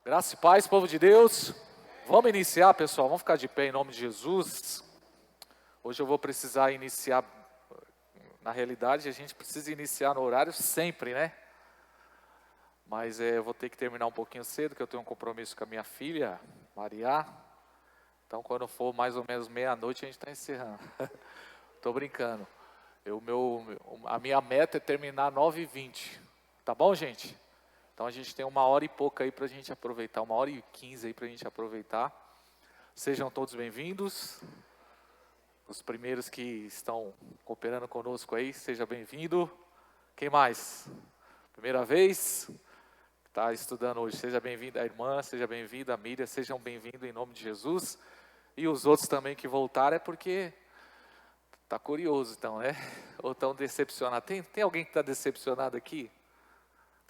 Graça e paz, povo de Deus. Vamos iniciar, pessoal. Vamos ficar de pé em nome de Jesus. Hoje eu vou precisar iniciar. Na realidade, a gente precisa iniciar no horário sempre, né? Mas eu vou ter que terminar um pouquinho cedo, que eu tenho um compromisso com a minha filha, Maria. Então, quando for mais ou menos meia-noite, a gente está encerrando. Estou brincando. A minha meta é terminar 9h20. Tá bom, gente? Então a gente tem 1h e pouca aí para a gente aproveitar, 1h15 aí para a gente aproveitar. Sejam todos bem-vindos. Os primeiros que estão cooperando conosco aí, seja bem-vindo. Quem mais? Primeira vez? Está estudando hoje, seja bem-vinda a irmã, seja bem-vinda a Miriam, sejam bem-vindos em nome de Jesus. E os outros também que voltaram é porque está curioso então, né? Ou estão decepcionados. Tem alguém que está decepcionado aqui?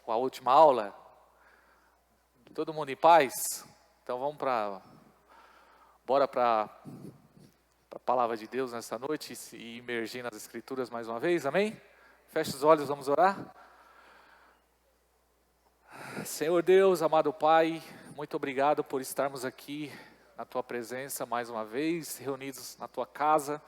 Com a última aula? Todo mundo em paz? Então vamos bora para a palavra de Deus nessa noite e imergir nas escrituras mais uma vez, amém? Feche os olhos, vamos orar. Senhor Deus, amado Pai, muito obrigado por estarmos aqui na Tua presença mais uma vez, reunidos na Tua casa.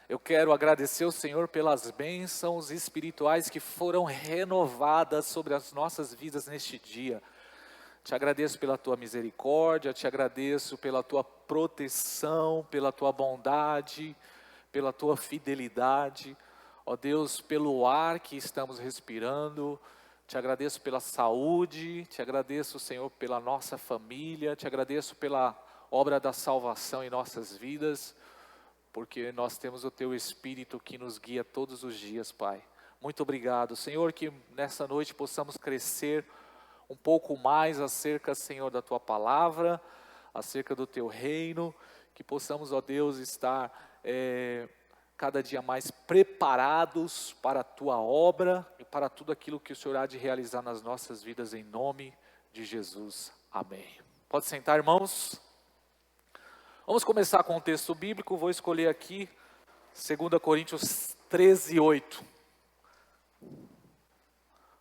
Eu quero agradecer ao Senhor pelas bênçãos espirituais que foram renovadas sobre as nossas vidas neste dia. Te agradeço pela Tua misericórdia, te agradeço pela Tua proteção, pela Tua bondade, pela Tua fidelidade. Ó Deus, pelo ar que estamos respirando, te agradeço pela saúde, te agradeço, Senhor, pela nossa família, te agradeço pela obra da salvação em nossas vidas, porque nós temos o Teu Espírito que nos guia todos os dias, Pai. Muito obrigado, Senhor, que nessa noite possamos crescer um pouco mais acerca, Senhor, da Tua palavra, acerca do Teu reino, que possamos, ó Deus, estar cada dia mais preparados para a Tua obra e para tudo aquilo que o Senhor há de realizar nas nossas vidas, em nome de Jesus. Amém. Pode sentar, irmãos. Vamos começar com o texto bíblico, vou escolher aqui 2 Coríntios 13:8.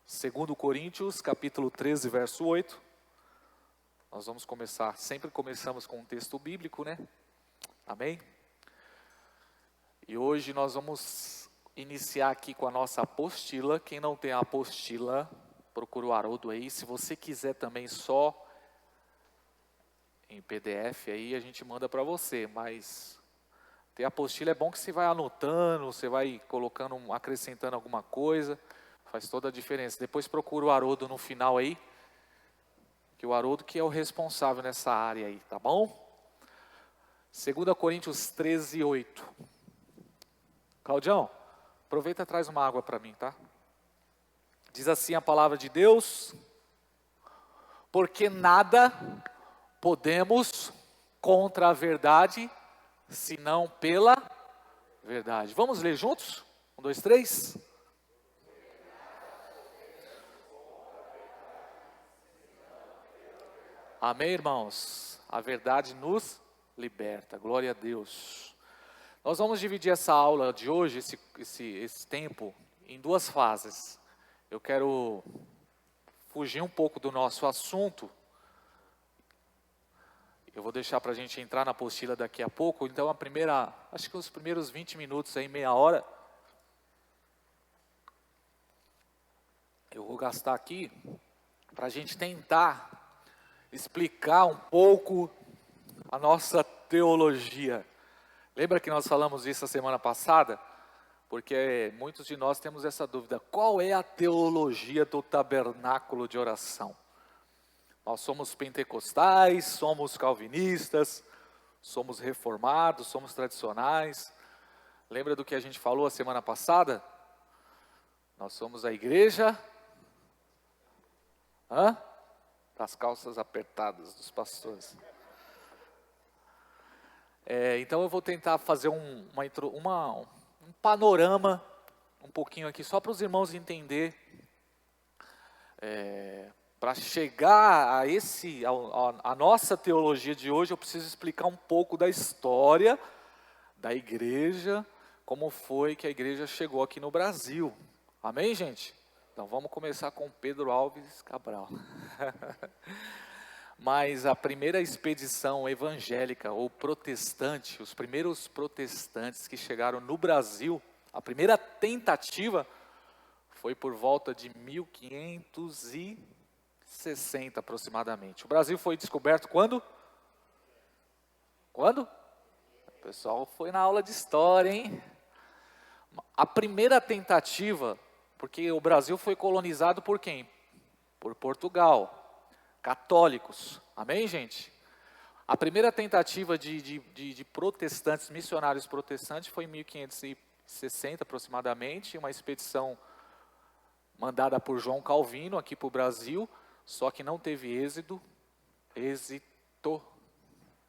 2 Coríntios, capítulo 13, verso 8. Nós vamos começar, sempre começamos com um texto bíblico, né? Amém? E hoje nós vamos iniciar aqui com a nossa apostila. Quem não tem a apostila, procura o Haroldo aí. Se você quiser também só em PDF aí, a gente manda para você, mas ter a apostila é bom que você vai anotando, você vai colocando, acrescentando alguma coisa, faz toda a diferença. Depois procura o Haroldo no final aí, que o Haroldo que é o responsável nessa área aí, tá bom? 2 Coríntios 13:8. Claudião, aproveita e traz uma água para mim, tá? Diz assim a palavra de Deus: porque nada podemos contra a verdade, senão pela verdade. Vamos ler juntos? 1, 2, 3. Amém, irmãos? A verdade nos liberta. Glória a Deus. Nós vamos dividir essa aula de hoje, esse tempo, em duas fases. Eu quero fugir um pouco do nosso assunto. Eu vou deixar para a gente entrar na apostila daqui a pouco. Então acho que os primeiros 20 minutos aí, meia hora, eu vou gastar aqui para a gente tentar explicar um pouco a nossa teologia. Lembra que nós falamos isso a semana passada? Porque muitos de nós temos essa dúvida. Qual é a teologia do tabernáculo de oração? Nós somos pentecostais, somos calvinistas, somos reformados, somos tradicionais. Lembra do que a gente falou a semana passada? Nós somos a igreja das calças apertadas dos pastores. Então eu vou tentar fazer um panorama, um pouquinho aqui, só para os irmãos entenderem. Para chegar a nossa teologia de hoje, eu preciso explicar um pouco da história da igreja, como foi que a igreja chegou aqui no Brasil. Amém, gente? Então vamos começar com Pedro Alves Cabral. Mas a primeira expedição evangélica ou protestante, os primeiros protestantes que chegaram no Brasil, a primeira tentativa foi por volta de 1560 aproximadamente. O Brasil foi descoberto quando? Quando? O pessoal foi na aula de história, hein? A primeira tentativa, porque o Brasil foi colonizado por quem? Por Portugal. Católicos, amém, gente? A primeira tentativa de protestantes, missionários protestantes, foi em 1560 aproximadamente, uma expedição mandada por João Calvino aqui para o Brasil, só que não teve êxito,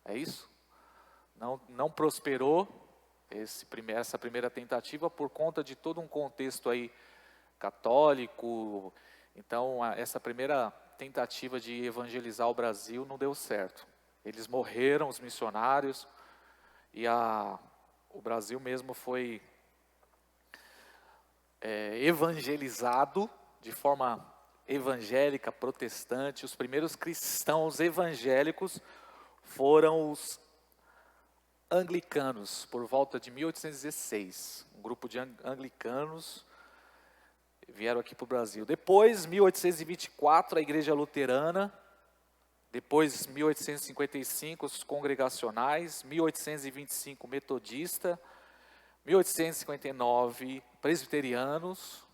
é isso? Não prosperou essa primeira tentativa por conta de todo um contexto aí católico. Então, essa primeira tentativa de evangelizar o Brasil não deu certo. Eles morreram, os missionários, e o Brasil mesmo foi evangelizado de forma evangélica, protestante. Os primeiros cristãos evangélicos foram os anglicanos, por volta de 1816. Um grupo de anglicanos vieram aqui para o Brasil. Depois, 1824, a igreja luterana. Depois, 1855, os congregacionais. 1825, metodista. 1859, presbiterianos.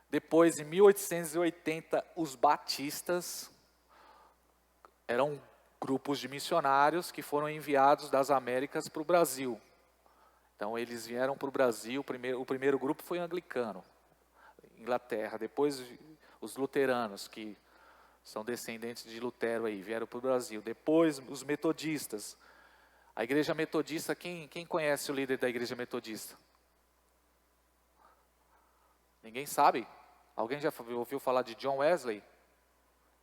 Depois, em 1880, os batistas. Eram grupos de missionários que foram enviados das Américas para o Brasil. Então, eles vieram para o Brasil. O primeiro grupo foi anglicano. Inglaterra, depois os luteranos, que são descendentes de Lutero aí, vieram para o Brasil, depois os metodistas. A igreja metodista, quem conhece o líder da igreja metodista? Ninguém sabe? Alguém já ouviu falar de John Wesley?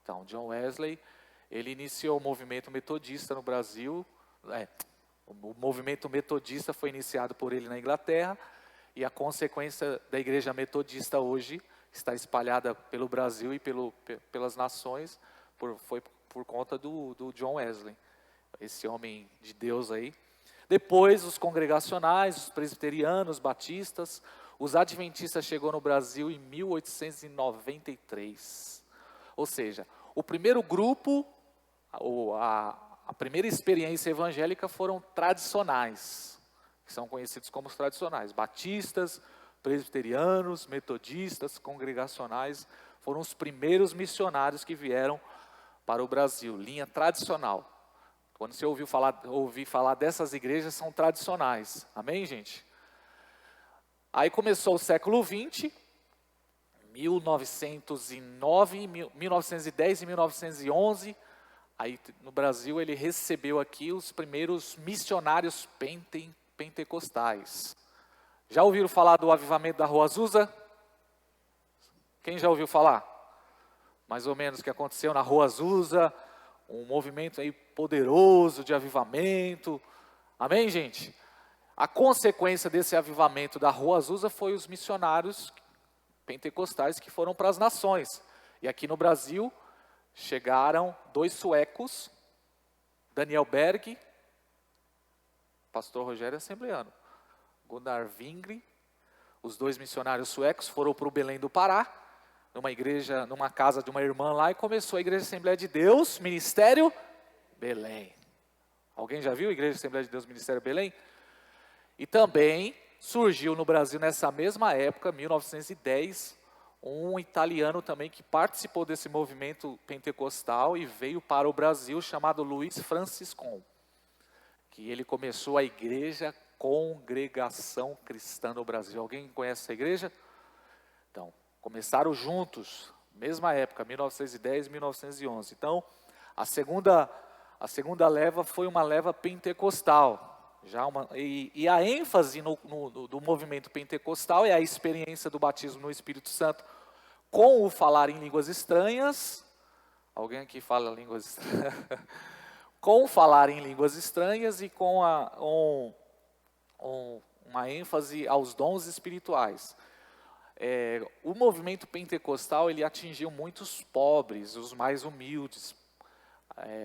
Então, John Wesley, ele iniciou o movimento metodista no Brasil. O movimento metodista foi iniciado por ele na Inglaterra, e a consequência da igreja metodista hoje está espalhada pelo Brasil e pelas nações, foi por conta do John Wesley, esse homem de Deus aí. Depois os congregacionais, os presbiterianos, batistas, os adventistas chegou no Brasil em 1893. Ou seja, o primeiro grupo, a primeira experiência evangélica foram tradicionais, que são conhecidos como os tradicionais. Batistas, presbiterianos, metodistas, congregacionais, foram os primeiros missionários que vieram para o Brasil, linha tradicional. Quando você ouvir falar dessas igrejas, são tradicionais, amém, gente? Aí começou o século XX, 1909, 1910 e 1911, aí no Brasil ele recebeu aqui os primeiros missionários pentecostais. Já ouviram falar do avivamento da Rua Azusa? Quem já ouviu falar? Mais ou menos o que aconteceu na Rua Azusa, um movimento aí poderoso de avivamento. Amém, gente? A consequência desse avivamento da Rua Azusa foi os missionários pentecostais que foram para as nações. E aqui no Brasil chegaram 2 suecos, Daniel Berg, pastor Rogério Assembleano, Gunnar Wingre. Os 2 missionários suecos foram para o Belém do Pará, numa casa de uma irmã lá, e começou a Igreja Assembleia de Deus, Ministério Belém. Alguém já viu a Igreja Assembleia de Deus, Ministério Belém? E também surgiu no Brasil nessa mesma época, 1910, um italiano também que participou desse movimento pentecostal e veio para o Brasil, chamado Luiz Franciscon, que ele começou a igreja Congregação Cristã no Brasil. Alguém conhece essa igreja? Então, começaram juntos, mesma época, 1910 e 1911. Então, a segunda leva foi uma leva pentecostal. E a ênfase do movimento pentecostal é a experiência do batismo no Espírito Santo com o falar em línguas estranhas. Alguém aqui fala línguas estranhas? Com o falar em línguas estranhas e com uma ênfase aos dons espirituais. o movimento pentecostal, ele atingiu muitos pobres, os mais humildes.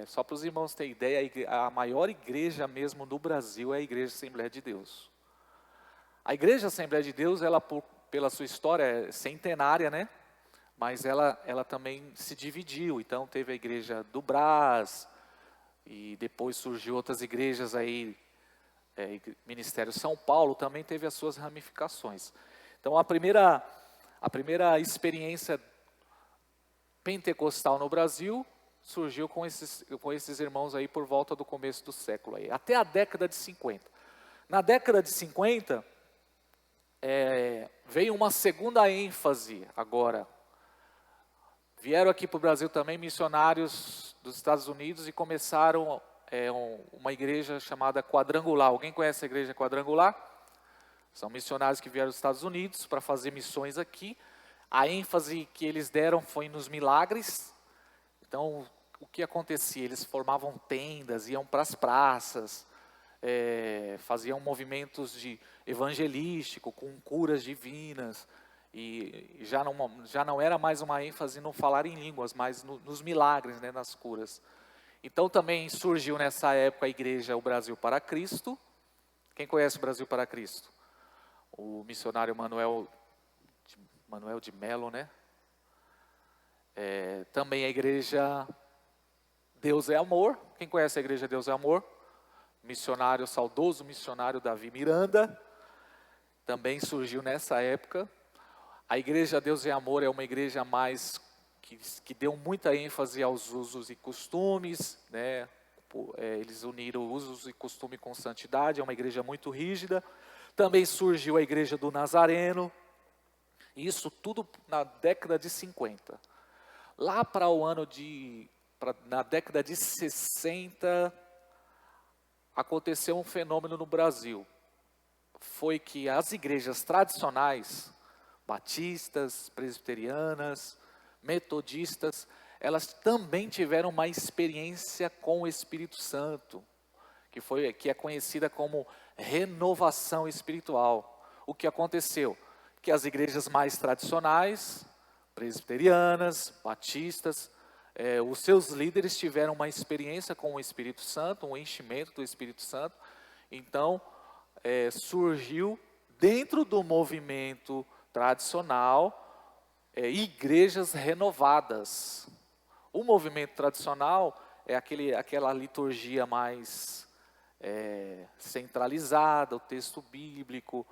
Só para os irmãos terem ideia, a maior igreja mesmo do Brasil é a Igreja Assembleia de Deus. A Igreja Assembleia de Deus, ela pela sua história é centenária, né? Mas ela também se dividiu. Então teve a Igreja do Brás, e depois surgiu outras igrejas aí, Ministério São Paulo também teve as suas ramificações. Então a primeira experiência pentecostal no Brasil surgiu com esses irmãos aí por volta do começo do século aí, até a década de 50. Na década de 50, veio uma segunda ênfase agora. Vieram aqui para o Brasil também missionários dos Estados Unidos e começaram uma igreja chamada Quadrangular. Alguém conhece a igreja Quadrangular? São missionários que vieram dos Estados Unidos para fazer missões aqui. A ênfase que eles deram foi nos milagres. Então, o que acontecia? Eles formavam tendas, iam para as praças, faziam movimentos de evangelístico com curas divinas. E já não era mais uma ênfase no falar em línguas, mas nos milagres, né, nas curas. Então também surgiu nessa época a igreja O Brasil para Cristo. Quem conhece o Brasil para Cristo? O missionário Manuel de Melo, né? Também a igreja Deus é Amor. Quem conhece a igreja Deus é Amor? Saudoso missionário Davi Miranda. Também surgiu nessa época. A igreja Deus é Amor é uma igreja mais que deu muita ênfase aos usos e costumes, né? Eles uniram usos e costume com santidade, é uma igreja muito rígida. Também surgiu a igreja do Nazareno, isso tudo na década de 50. Lá para na década de 60, aconteceu um fenômeno no Brasil. Foi que as igrejas tradicionais, batistas, presbiterianas, metodistas, elas também tiveram uma experiência com o Espírito Santo, que é conhecida como renovação espiritual. O que aconteceu? Que as igrejas mais tradicionais, presbiterianas, batistas, os seus líderes tiveram uma experiência com o Espírito Santo, um enchimento do Espírito Santo. Então, surgiu dentro do movimento tradicional, igrejas renovadas. O movimento tradicional é aquela liturgia mais centralizada, o texto bíblico.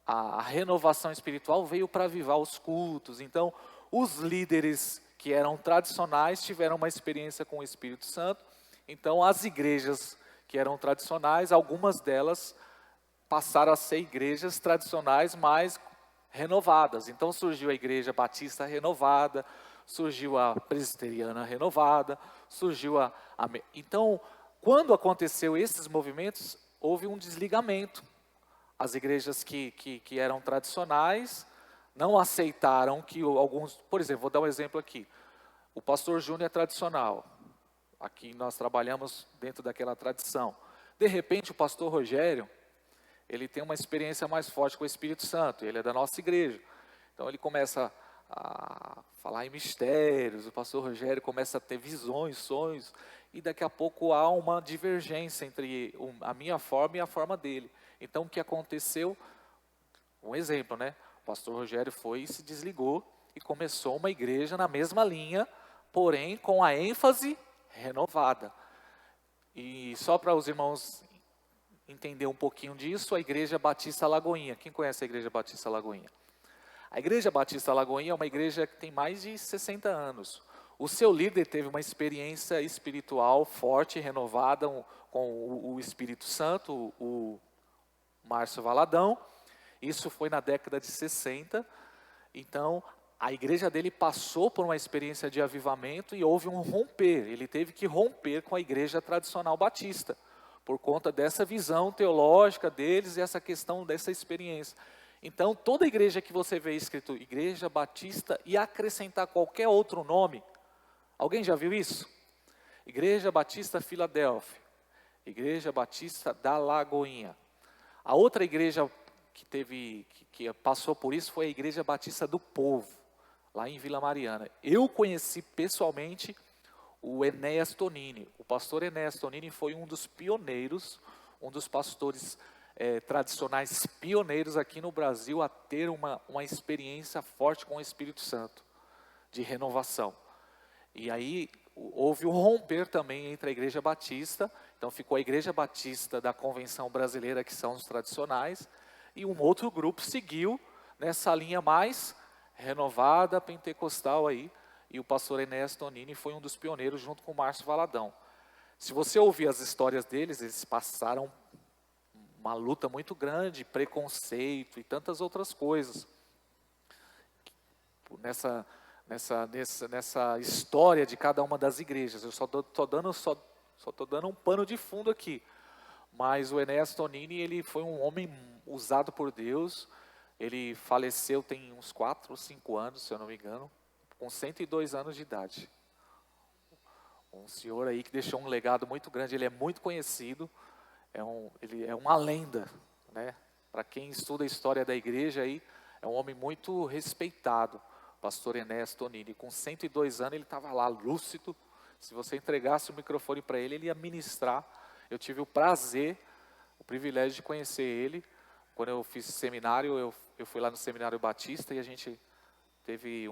A renovação espiritual veio para avivar os cultos. Então, os líderes que eram tradicionais tiveram uma experiência com o Espírito Santo. Então, as igrejas que eram tradicionais, algumas delas passaram a ser igrejas tradicionais, mas renovadas. Então surgiu a igreja batista renovada, surgiu a presbiteriana renovada, Então, quando aconteceu esses movimentos, houve um desligamento. As igrejas que eram tradicionais não aceitaram que alguns... Por exemplo, vou dar um exemplo aqui. O pastor Júnior é tradicional. Aqui nós trabalhamos dentro daquela tradição. De repente, o pastor Rogério, ele tem uma experiência mais forte com o Espírito Santo, ele é da nossa igreja. Então ele começa a falar em mistérios, o pastor Rogério começa a ter visões, sonhos, e daqui a pouco há uma divergência entre a minha forma e a forma dele. Então o que aconteceu? Um exemplo, né? O pastor Rogério foi e se desligou e começou uma igreja na mesma linha, porém com a ênfase renovada. E só para os irmãos entender um pouquinho disso, a Igreja Batista Lagoinha. Quem conhece a Igreja Batista Lagoinha? A Igreja Batista Lagoinha é uma igreja que tem mais de 60 anos. O seu líder teve uma experiência espiritual forte, renovada com o Espírito Santo, o Márcio Valadão. Isso foi na década de 60. Então, a igreja dele passou por uma experiência de avivamento e houve um romper. Ele teve que romper com a igreja tradicional batista, por conta dessa visão teológica deles e essa questão dessa experiência. Então, toda igreja que você vê escrito Igreja Batista e acrescentar qualquer outro nome, alguém já viu isso? Igreja Batista Filadélfia, Igreja Batista da Lagoinha. A outra igreja que passou por isso foi a Igreja Batista do Povo, lá em Vila Mariana. Eu conheci pessoalmente o Enéas Tonini. O pastor Enéas Tonini foi um dos pioneiros, um dos pastores tradicionais pioneiros aqui no Brasil a ter uma experiência forte com o Espírito Santo, de renovação. E aí houve um romper também entre a Igreja Batista, então ficou a Igreja Batista da Convenção Brasileira, que são os tradicionais, e um outro grupo seguiu nessa linha mais renovada, pentecostal aí, e o pastor Enéas Tonini foi um dos pioneiros junto com o Márcio Valadão. Se você ouvir as histórias deles, eles passaram uma luta muito grande, preconceito e tantas outras coisas. Nessa história de cada uma das igrejas. Eu só estou dando um pano de fundo aqui. Mas o Enéas Tonini, ele foi um homem usado por Deus. Ele faleceu tem uns 4 ou 5 anos, se eu não me engano, com 102 anos de idade. Um senhor aí que deixou um legado muito grande, ele é muito conhecido, ele é uma lenda, né? Para quem estuda a história da igreja aí, é um homem muito respeitado. Pastor Enéas Tonini, com 102 anos, ele estava lá, lúcido. Se você entregasse o microfone para ele, ele ia ministrar. Eu tive o prazer, o privilégio de conhecer ele. Quando eu fiz seminário, eu fui lá no Seminário Batista e a gente teve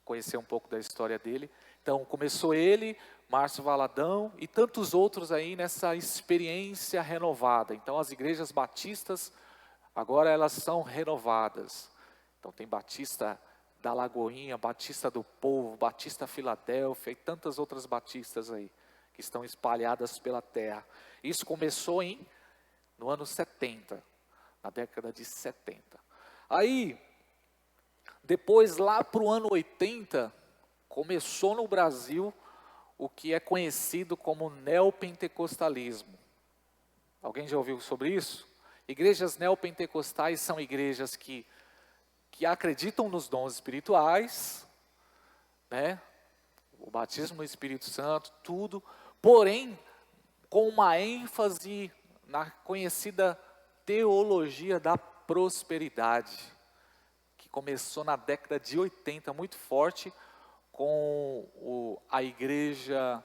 conhecer um pouco da história dele. Então, começou ele, Márcio Valadão e tantos outros aí nessa experiência renovada. Então, as igrejas batistas, agora elas são renovadas. Então tem Batista da Lagoinha, Batista do Povo, Batista Filadélfia e tantas outras batistas aí, que estão espalhadas pela terra. Isso começou no ano 70, na década de 70. Aí, depois lá para o ano 80, começou no Brasil o que é conhecido como neopentecostalismo. Alguém já ouviu sobre isso? Igrejas neopentecostais são igrejas que acreditam nos dons espirituais, né? O batismo no Espírito Santo, tudo, porém, com uma ênfase na conhecida teologia da prosperidade, que começou na década de 80, muito forte, com a Igreja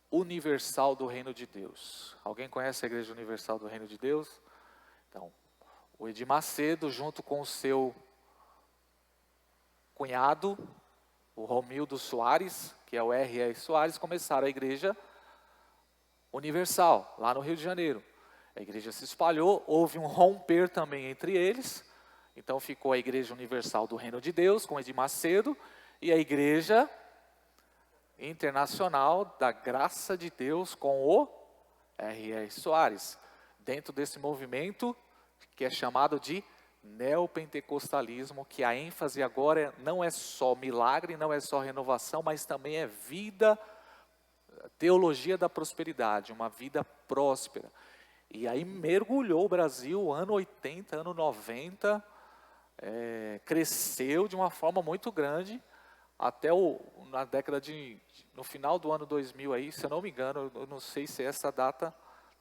Universal do Reino de Deus. Alguém conhece a Igreja Universal do Reino de Deus? Então, o Edir Macedo, junto com o seu cunhado, o Romildo Soares, que é o R.R. Soares, começaram a Igreja Universal, lá no Rio de Janeiro. A igreja se espalhou, houve um romper também entre eles, então ficou a Igreja Universal do Reino de Deus, com Edir Macedo, e a Igreja Internacional da Graça de Deus, com o R.R. Soares, dentro desse movimento que é chamado de neopentecostalismo, que a ênfase agora não é só milagre, não é só renovação, mas também é vida, teologia da prosperidade, uma vida próspera. E aí mergulhou o Brasil, ano 80, ano 90, cresceu de uma forma muito grande, até na década no final do ano 2000 aí, se eu não me engano, eu não sei se é essa data,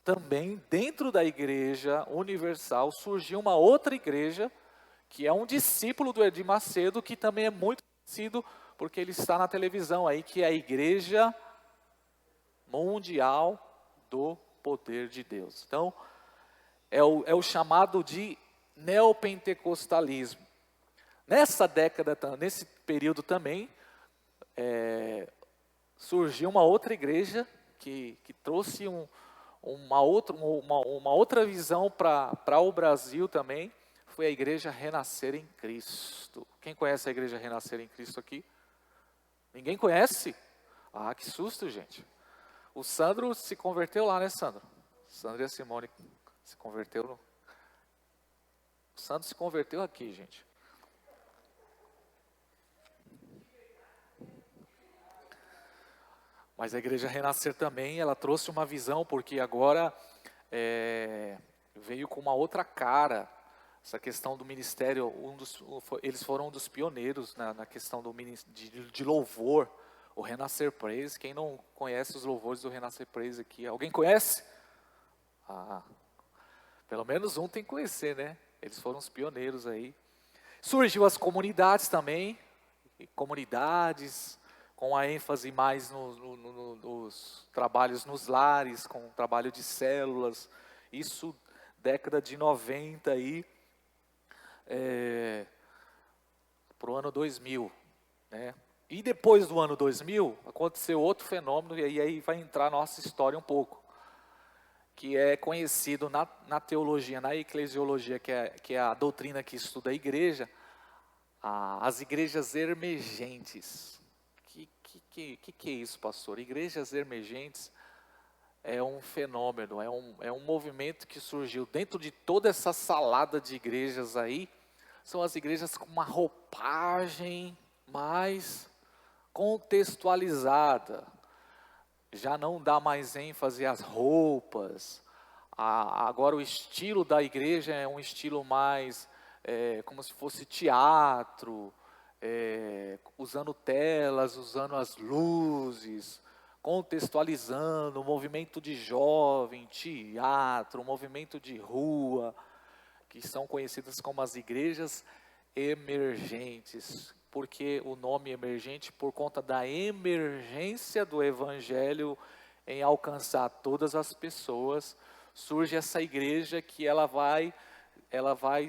também dentro da Igreja Universal surgiu uma outra igreja, que é um discípulo do Edir Macedo, que também é muito conhecido, porque ele está na televisão aí, que é a Igreja Mundial do Poder de Deus. Então, é o chamado de neopentecostalismo. Nessa década, nesse período também, surgiu uma outra igreja que trouxe uma outra visão para o Brasil também, foi a Igreja Renascer em Cristo. Quem conhece a Igreja Renascer em Cristo aqui? Ninguém conhece? Ah, que susto, gente. O Sandro se converteu lá, né, Sandro? Sandro e a Simone se converteu. O Sandro se converteu aqui, gente. Mas a Igreja Renascer também, ela trouxe uma visão, porque agora veio com uma outra cara. Essa questão do ministério, eles foram um dos pioneiros na questão de louvor, o Renascer Praise. Quem não conhece os louvores do Renascer Praise aqui? Alguém conhece? Ah, Pelo menos um tem que conhecer, né? Eles foram os pioneiros aí. Surgiu as comunidades também, e comunidades com a ênfase mais nos trabalhos nos lares, com o trabalho de células. Isso década de 90 aí, para o ano 2000, né? E depois do ano 2000, aconteceu outro fenômeno, e aí vai entrar a nossa história um pouco, que é conhecido na teologia, na eclesiologia, que é a doutrina que estuda a igreja, as igrejas emergentes. Que é isso, pastor? Igrejas emergentes é um fenômeno, é um movimento que surgiu dentro de toda essa salada de igrejas aí. São as igrejas com uma roupagem mais contextualizada. Já não dá mais ênfase às roupas. Agora o estilo da igreja é um estilo mais como se fosse teatro, usando telas, usando as luzes, contextualizando, movimento de jovem, teatro, movimento de rua, que são conhecidas como as igrejas emergentes. Porque o nome emergente, por conta da emergência do evangelho em alcançar todas as pessoas, surge essa igreja que ela vai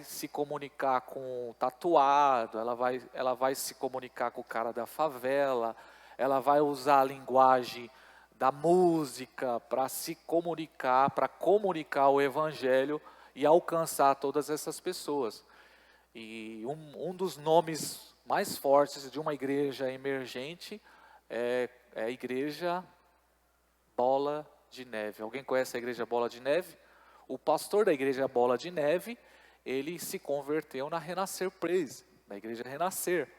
se comunicar com o tatuado, ela vai se comunicar com o cara da favela, ela vai usar a linguagem da música para se comunicar, para comunicar o evangelho e alcançar todas essas pessoas. E um dos nomes mais fortes de uma igreja emergente é a igreja Bola de Neve. Alguém conhece a igreja Bola de Neve? O pastor da igreja Bola de Neve, ele se converteu na Renascer Praise, na igreja Renascer,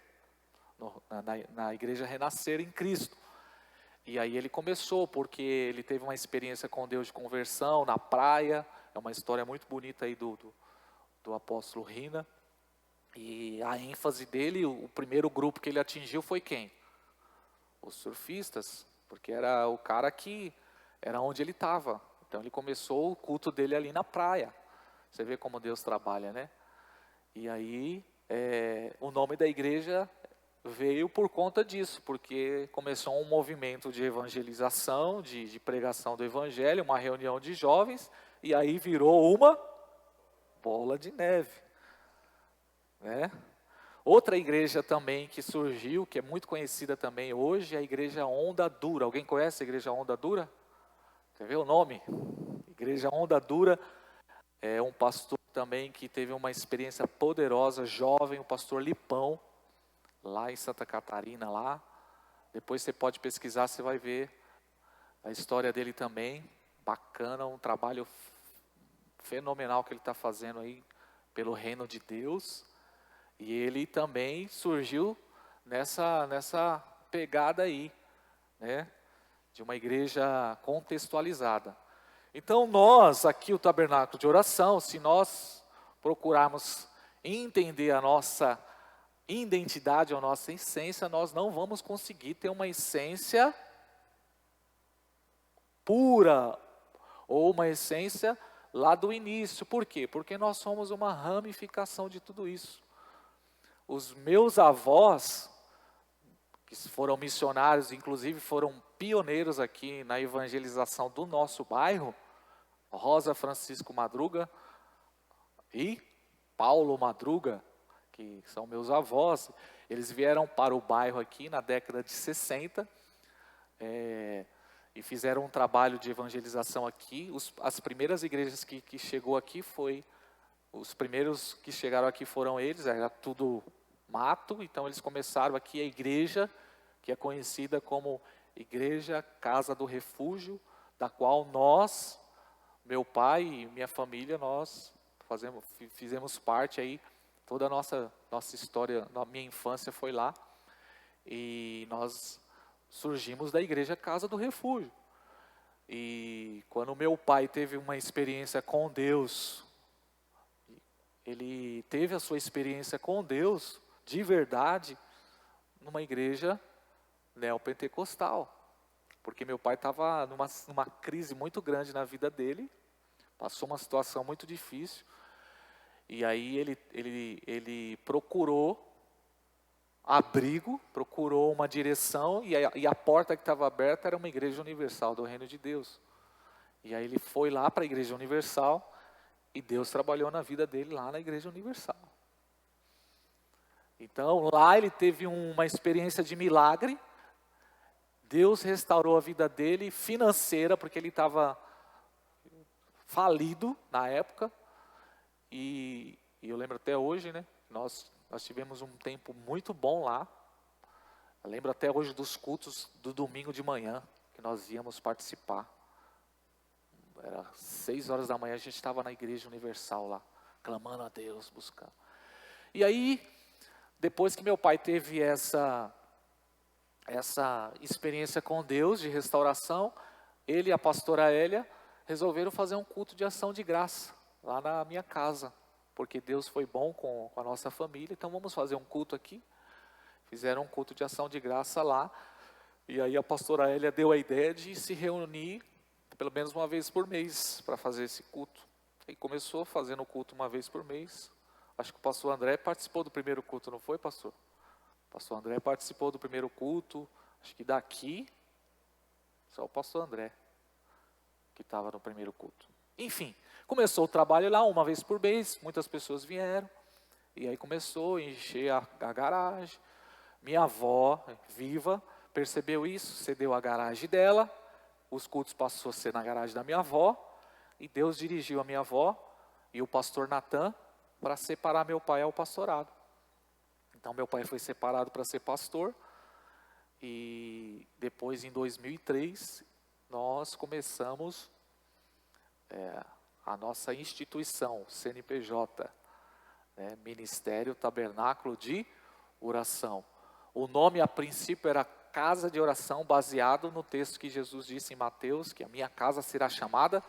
na igreja Renascer em Cristo. E aí ele começou, porque ele teve uma experiência com Deus de conversão na praia, é uma história muito bonita aí do apóstolo Rina. E a ênfase dele, o primeiro grupo que ele atingiu foi quem? Os surfistas, porque era o cara que, era onde ele estava. Então ele começou o culto dele ali na praia. Você vê como Deus trabalha, né? E aí, o nome da igreja veio por conta disso, porque começou um movimento de evangelização, de pregação do evangelho, uma reunião de jovens, e aí virou uma bola de neve, né? Outra igreja também que surgiu, que é muito conhecida também hoje, é a igreja Onda Dura. Alguém conhece a igreja Onda Dura? Quer ver o nome? Igreja Onda Dura é um pastor também que teve uma experiência poderosa, jovem, o pastor Lipão, lá em Santa Catarina, lá. Depois você pode pesquisar, você vai ver a história dele também. Bacana, um trabalho fenomenal que ele está fazendo aí pelo reino de Deus. E ele também surgiu nessa pegada aí, né? De uma igreja contextualizada. Então nós, aqui o tabernáculo de oração, se nós procurarmos entender a nossa identidade, a nossa essência, nós não vamos conseguir ter uma essência pura, ou uma essência lá do início. Por quê? Porque nós somos uma ramificação de tudo isso. Os meus avós, que foram missionários, inclusive foram pioneiros aqui na evangelização do nosso bairro, Rosa Francisco Madruga e Paulo Madruga, que são meus avós, eles vieram para o bairro aqui na década de 60, e fizeram um trabalho de evangelização aqui. As primeiras igrejas que chegou aqui os primeiros que chegaram aqui foram eles, era tudo mato, então eles começaram aqui a igreja, que é conhecida como Igreja Casa do Refúgio, da qual nós, meu pai e minha família, nós fizemos parte aí, toda a nossa história, a minha infância foi lá, e nós surgimos da Igreja Casa do Refúgio. E quando meu pai teve uma experiência com Deus, ele teve a sua experiência com Deus, de verdade, numa igreja neopentecostal. Porque meu pai estava numa crise muito grande na vida dele, Passou uma situação muito difícil. E aí ele procurou abrigo, procurou uma direção, e a porta que estava aberta era uma igreja universal do Reino de Deus. E aí ele foi lá para a Igreja Universal, e Deus trabalhou na vida dele lá na Igreja Universal. Então lá ele teve uma experiência de milagre. Deus restaurou a vida dele financeira, porque ele estava falido na época. E eu lembro até hoje, né? Nós tivemos um tempo muito bom lá. Eu lembro até hoje dos cultos do domingo de manhã, que nós íamos participar. Era 6 horas da manhã, a gente estava na Igreja Universal lá, clamando a Deus, buscando. E aí, depois que meu pai teve essa experiência com Deus de restauração, ele e a pastora Hélia resolveram fazer um culto de ação de graça lá na minha casa, porque Deus foi bom com a nossa família, então vamos fazer um culto aqui. Fizeram um culto de ação de graça lá, e aí a pastora Hélia deu a ideia de se reunir pelo menos uma vez por mês para fazer esse culto. E começou fazendo o culto uma vez por mês. Acho que o pastor André participou do primeiro culto, não foi, pastor? O pastor André participou do primeiro culto, acho que daqui, só o pastor André, que estava no primeiro culto. Enfim, começou o trabalho lá uma vez por mês, muitas pessoas vieram, e aí começou a encher a garagem. Minha avó, viva, percebeu isso, cedeu a garagem dela, os cultos passou a ser na garagem da minha avó, e Deus dirigiu a minha avó e o pastor Natan para separar meu pai ao pastorado. Então meu pai foi separado para ser pastor, e depois em 2003 nós começamos a nossa instituição, CNPJ, Ministério Tabernáculo de Oração. O nome a princípio era Casa de Oração, baseado no texto que Jesus disse em Mateus, que a minha casa será chamada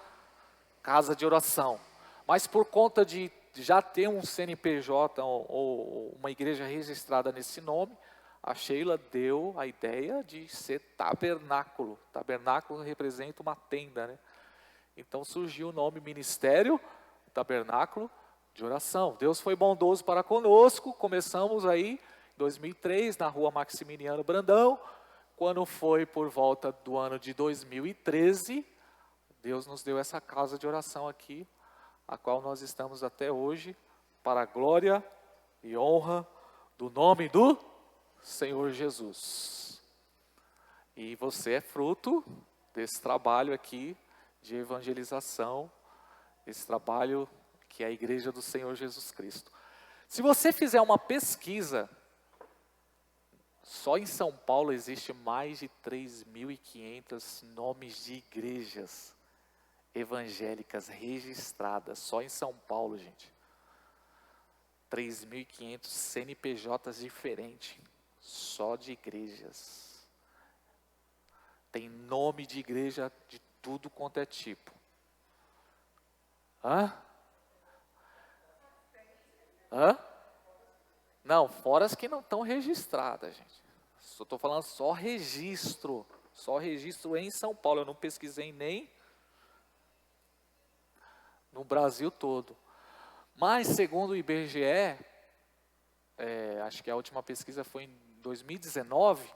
Casa de Oração. Mas por conta de já ter um CNPJ ou uma igreja registrada nesse nome, a Sheila deu a ideia de ser tabernáculo. Tabernáculo representa uma tenda, né? Então surgiu o nome Ministério Tabernáculo de Oração. Deus foi bondoso para conosco. Começamos aí em 2003 na rua Maximiliano Brandão. Quando foi por volta do ano de 2013, Deus nos deu essa casa de oração aqui, a qual nós estamos até hoje, para a glória e honra do nome do Senhor Jesus. E você é fruto desse trabalho aqui de evangelização, esse trabalho que é a Igreja do Senhor Jesus Cristo. Se você fizer uma pesquisa, só em São Paulo existe mais de 3.500 nomes de igrejas evangélicas registradas, só em São Paulo, gente. 3.500 CNPJs diferentes, só de igrejas. Tem nome de igreja de tudo quanto é tipo. Hã? Não, fora as que não estão registradas, gente. Estou falando só registro em São Paulo. Eu não pesquisei nem no Brasil todo. Mas segundo o IBGE, acho que a última pesquisa foi em 2019,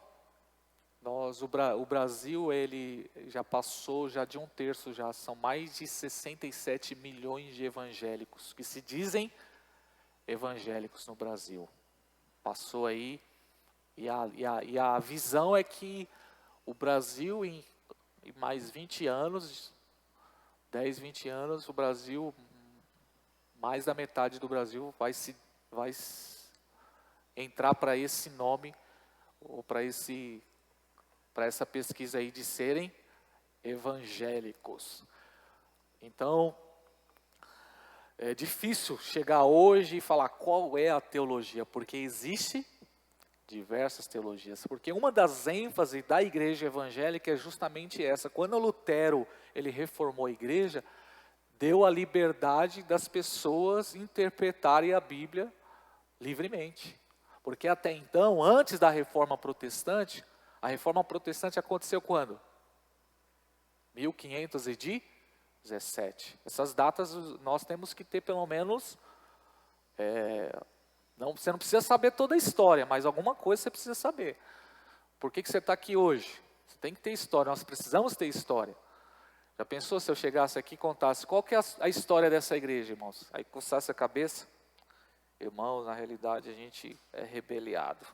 o Brasil ele já passou já de 1/3, já são mais de 67 milhões de evangélicos que se dizem evangélicos no Brasil. Passou aí, e a visão é que o Brasil em mais 20 anos, 10, 20 anos, o Brasil, mais da metade do Brasil vai entrar para esse nome, ou para essa pesquisa aí de serem evangélicos. Então, é difícil chegar hoje e falar qual é a teologia, porque existe diversas teologias. Porque uma das ênfases da igreja evangélica é justamente essa. Quando Lutero ele reformou a igreja, deu a liberdade das pessoas interpretarem a Bíblia livremente. Porque até então, antes da reforma protestante, a reforma protestante aconteceu quando? 1519. 17. Essas datas nós temos que ter pelo menos, você não precisa saber toda a história, mas alguma coisa você precisa saber. Por que você está aqui hoje? Você tem que ter história, nós precisamos ter história. Já pensou se eu chegasse aqui e contasse qual que é a história dessa igreja, irmãos? Aí coçasse a cabeça. Irmãos, na realidade a gente é rebeliado.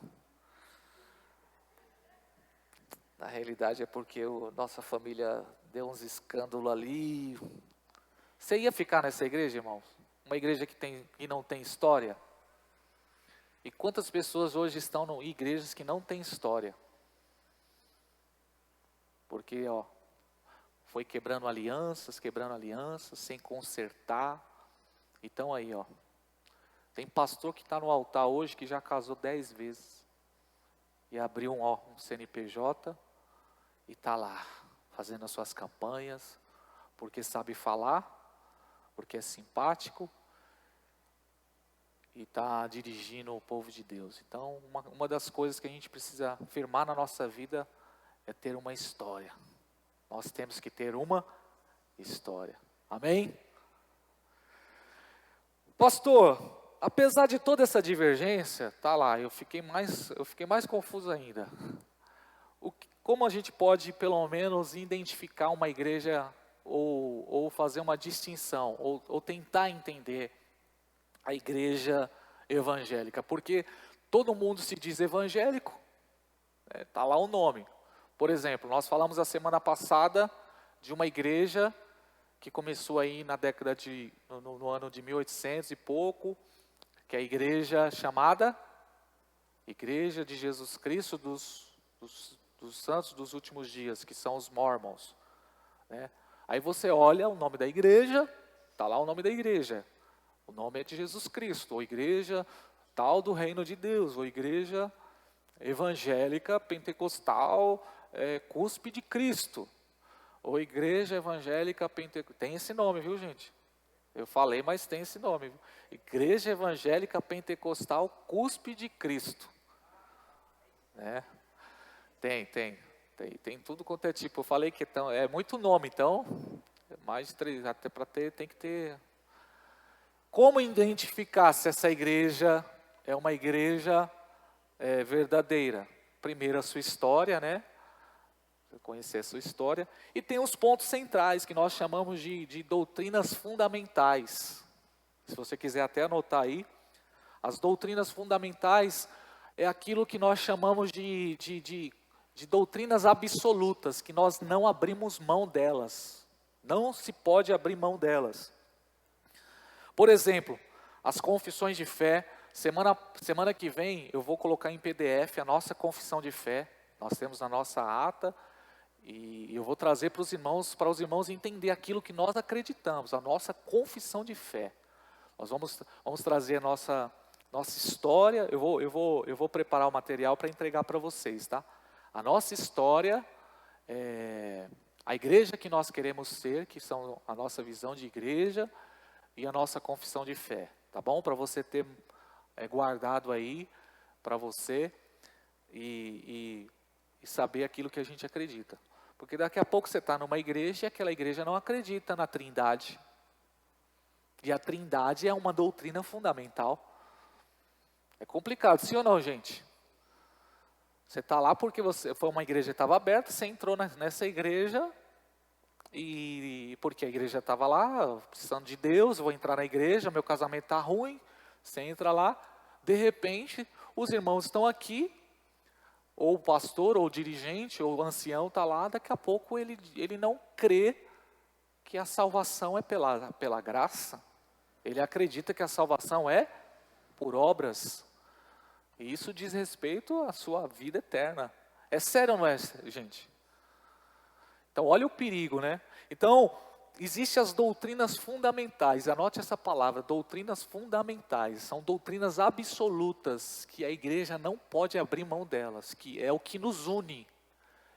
Na realidade é porque nossa família deu uns escândalos ali. Você ia ficar nessa igreja, irmãos? Uma igreja que não tem história? E quantas pessoas hoje estão em igrejas que não têm história? Porque, foi quebrando alianças, sem consertar. Então aí, tem pastor que está no altar hoje que já casou 10 vezes. E abriu um CNPJ e está lá, fazendo as suas campanhas, porque sabe falar, porque é simpático e está dirigindo o povo de Deus. Então, uma das coisas que a gente precisa firmar na nossa vida é ter uma história. Nós temos que ter uma história. Amém? Pastor, apesar de toda essa divergência, tá lá, eu fiquei mais confuso ainda. Como a gente pode, pelo menos, identificar uma igreja ou fazer uma distinção, ou tentar entender a igreja evangélica? Porque todo mundo se diz evangélico, tá lá o nome. Por exemplo, nós falamos a semana passada de uma igreja que começou aí na década no ano de 1800 e pouco, que é a igreja chamada Igreja de Jesus Cristo dos Santos dos Últimos Dias, que são os Mormons, né? Aí você olha o nome da igreja, está lá o nome da igreja, o nome é de Jesus Cristo, ou igreja tal do reino de Deus, ou igreja evangélica, pentecostal, cuspe de Cristo, ou igreja evangélica, tem esse nome, viu gente? Eu falei, mas tem esse nome, viu? Igreja evangélica pentecostal, cuspe de Cristo, né? Tem tudo quanto é tipo. Eu falei que é muito nome, então, mais de 3, até para ter, tem que ter. Como identificar se essa igreja é uma igreja verdadeira? Primeiro a sua história, né? Conhecer a sua história. E tem os pontos centrais, que nós chamamos de doutrinas fundamentais. Se você quiser até anotar aí, as doutrinas fundamentais é aquilo que nós chamamos de doutrinas absolutas, que nós não abrimos mão delas. Não se pode abrir mão delas. Por exemplo, as confissões de fé. Semana que vem eu vou colocar em PDF a nossa confissão de fé. Nós temos na nossa ata e eu vou trazer para os irmãos entender aquilo que nós acreditamos, a nossa confissão de fé. Nós vamos trazer a nossa história. Eu vou preparar o material para entregar para vocês, tá? A nossa história, a igreja que nós queremos ser, que são a nossa visão de igreja e a nossa confissão de fé, tá bom? Para você ter guardado aí, para você e saber aquilo que a gente acredita. Porque daqui a pouco você está numa igreja e aquela igreja não acredita na Trindade. E a Trindade é uma doutrina fundamental. É complicado, sim ou não, gente? Você está lá porque foi uma igreja que estava aberta, você entrou nessa igreja, e porque a igreja estava lá, precisando de Deus, vou entrar na igreja, meu casamento está ruim, você entra lá, de repente, os irmãos estão aqui, ou o pastor, ou o dirigente, ou o ancião está lá, daqui a pouco ele não crê que a salvação é pela graça, ele acredita que a salvação é por obras. E isso diz respeito à sua vida eterna. É sério ou não é, gente? Então, olha o perigo, né? Então, existem as doutrinas fundamentais. Anote essa palavra, doutrinas fundamentais. São doutrinas absolutas, que a igreja não pode abrir mão delas. Que é o que nos une.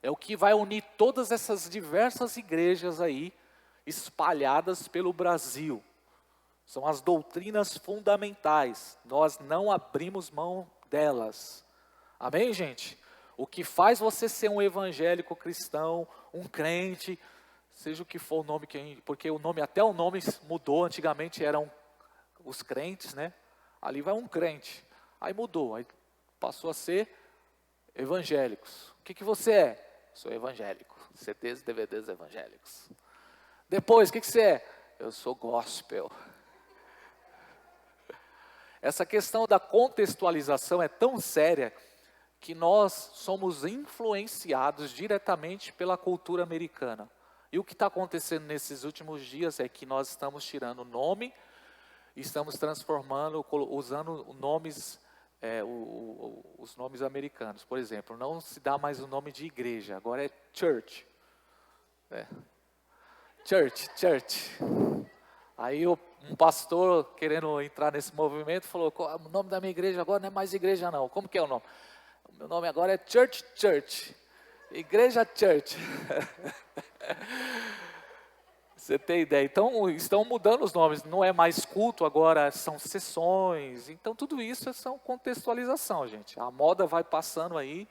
É o que vai unir todas essas diversas igrejas aí, espalhadas pelo Brasil. São as doutrinas fundamentais. Nós não abrimos mão delas. Amém, gente? O que faz você ser um evangélico cristão, um crente, seja o que for o nome porque até o nome mudou, antigamente eram os crentes, né? Ali vai um crente, aí mudou, aí passou a ser evangélicos. O que você é? Sou evangélico, CDs e DVDs evangélicos. Depois, o que você é? Eu sou gospel. Essa questão da contextualização é tão séria que nós somos influenciados diretamente pela cultura americana. E o que está acontecendo nesses últimos dias é que nós estamos tirando o nome, estamos transformando, usando nomes, os nomes americanos. Por exemplo, não se dá mais o nome de igreja, agora é church. Church. Aí um pastor querendo entrar nesse movimento falou, o nome da minha igreja agora não é mais igreja não. Como que é o nome? O meu nome agora é Church. Igreja Church. Você tem ideia? Então, estão mudando os nomes. Não é mais culto, agora são sessões. Então, tudo isso é contextualização, gente. A moda vai passando aí.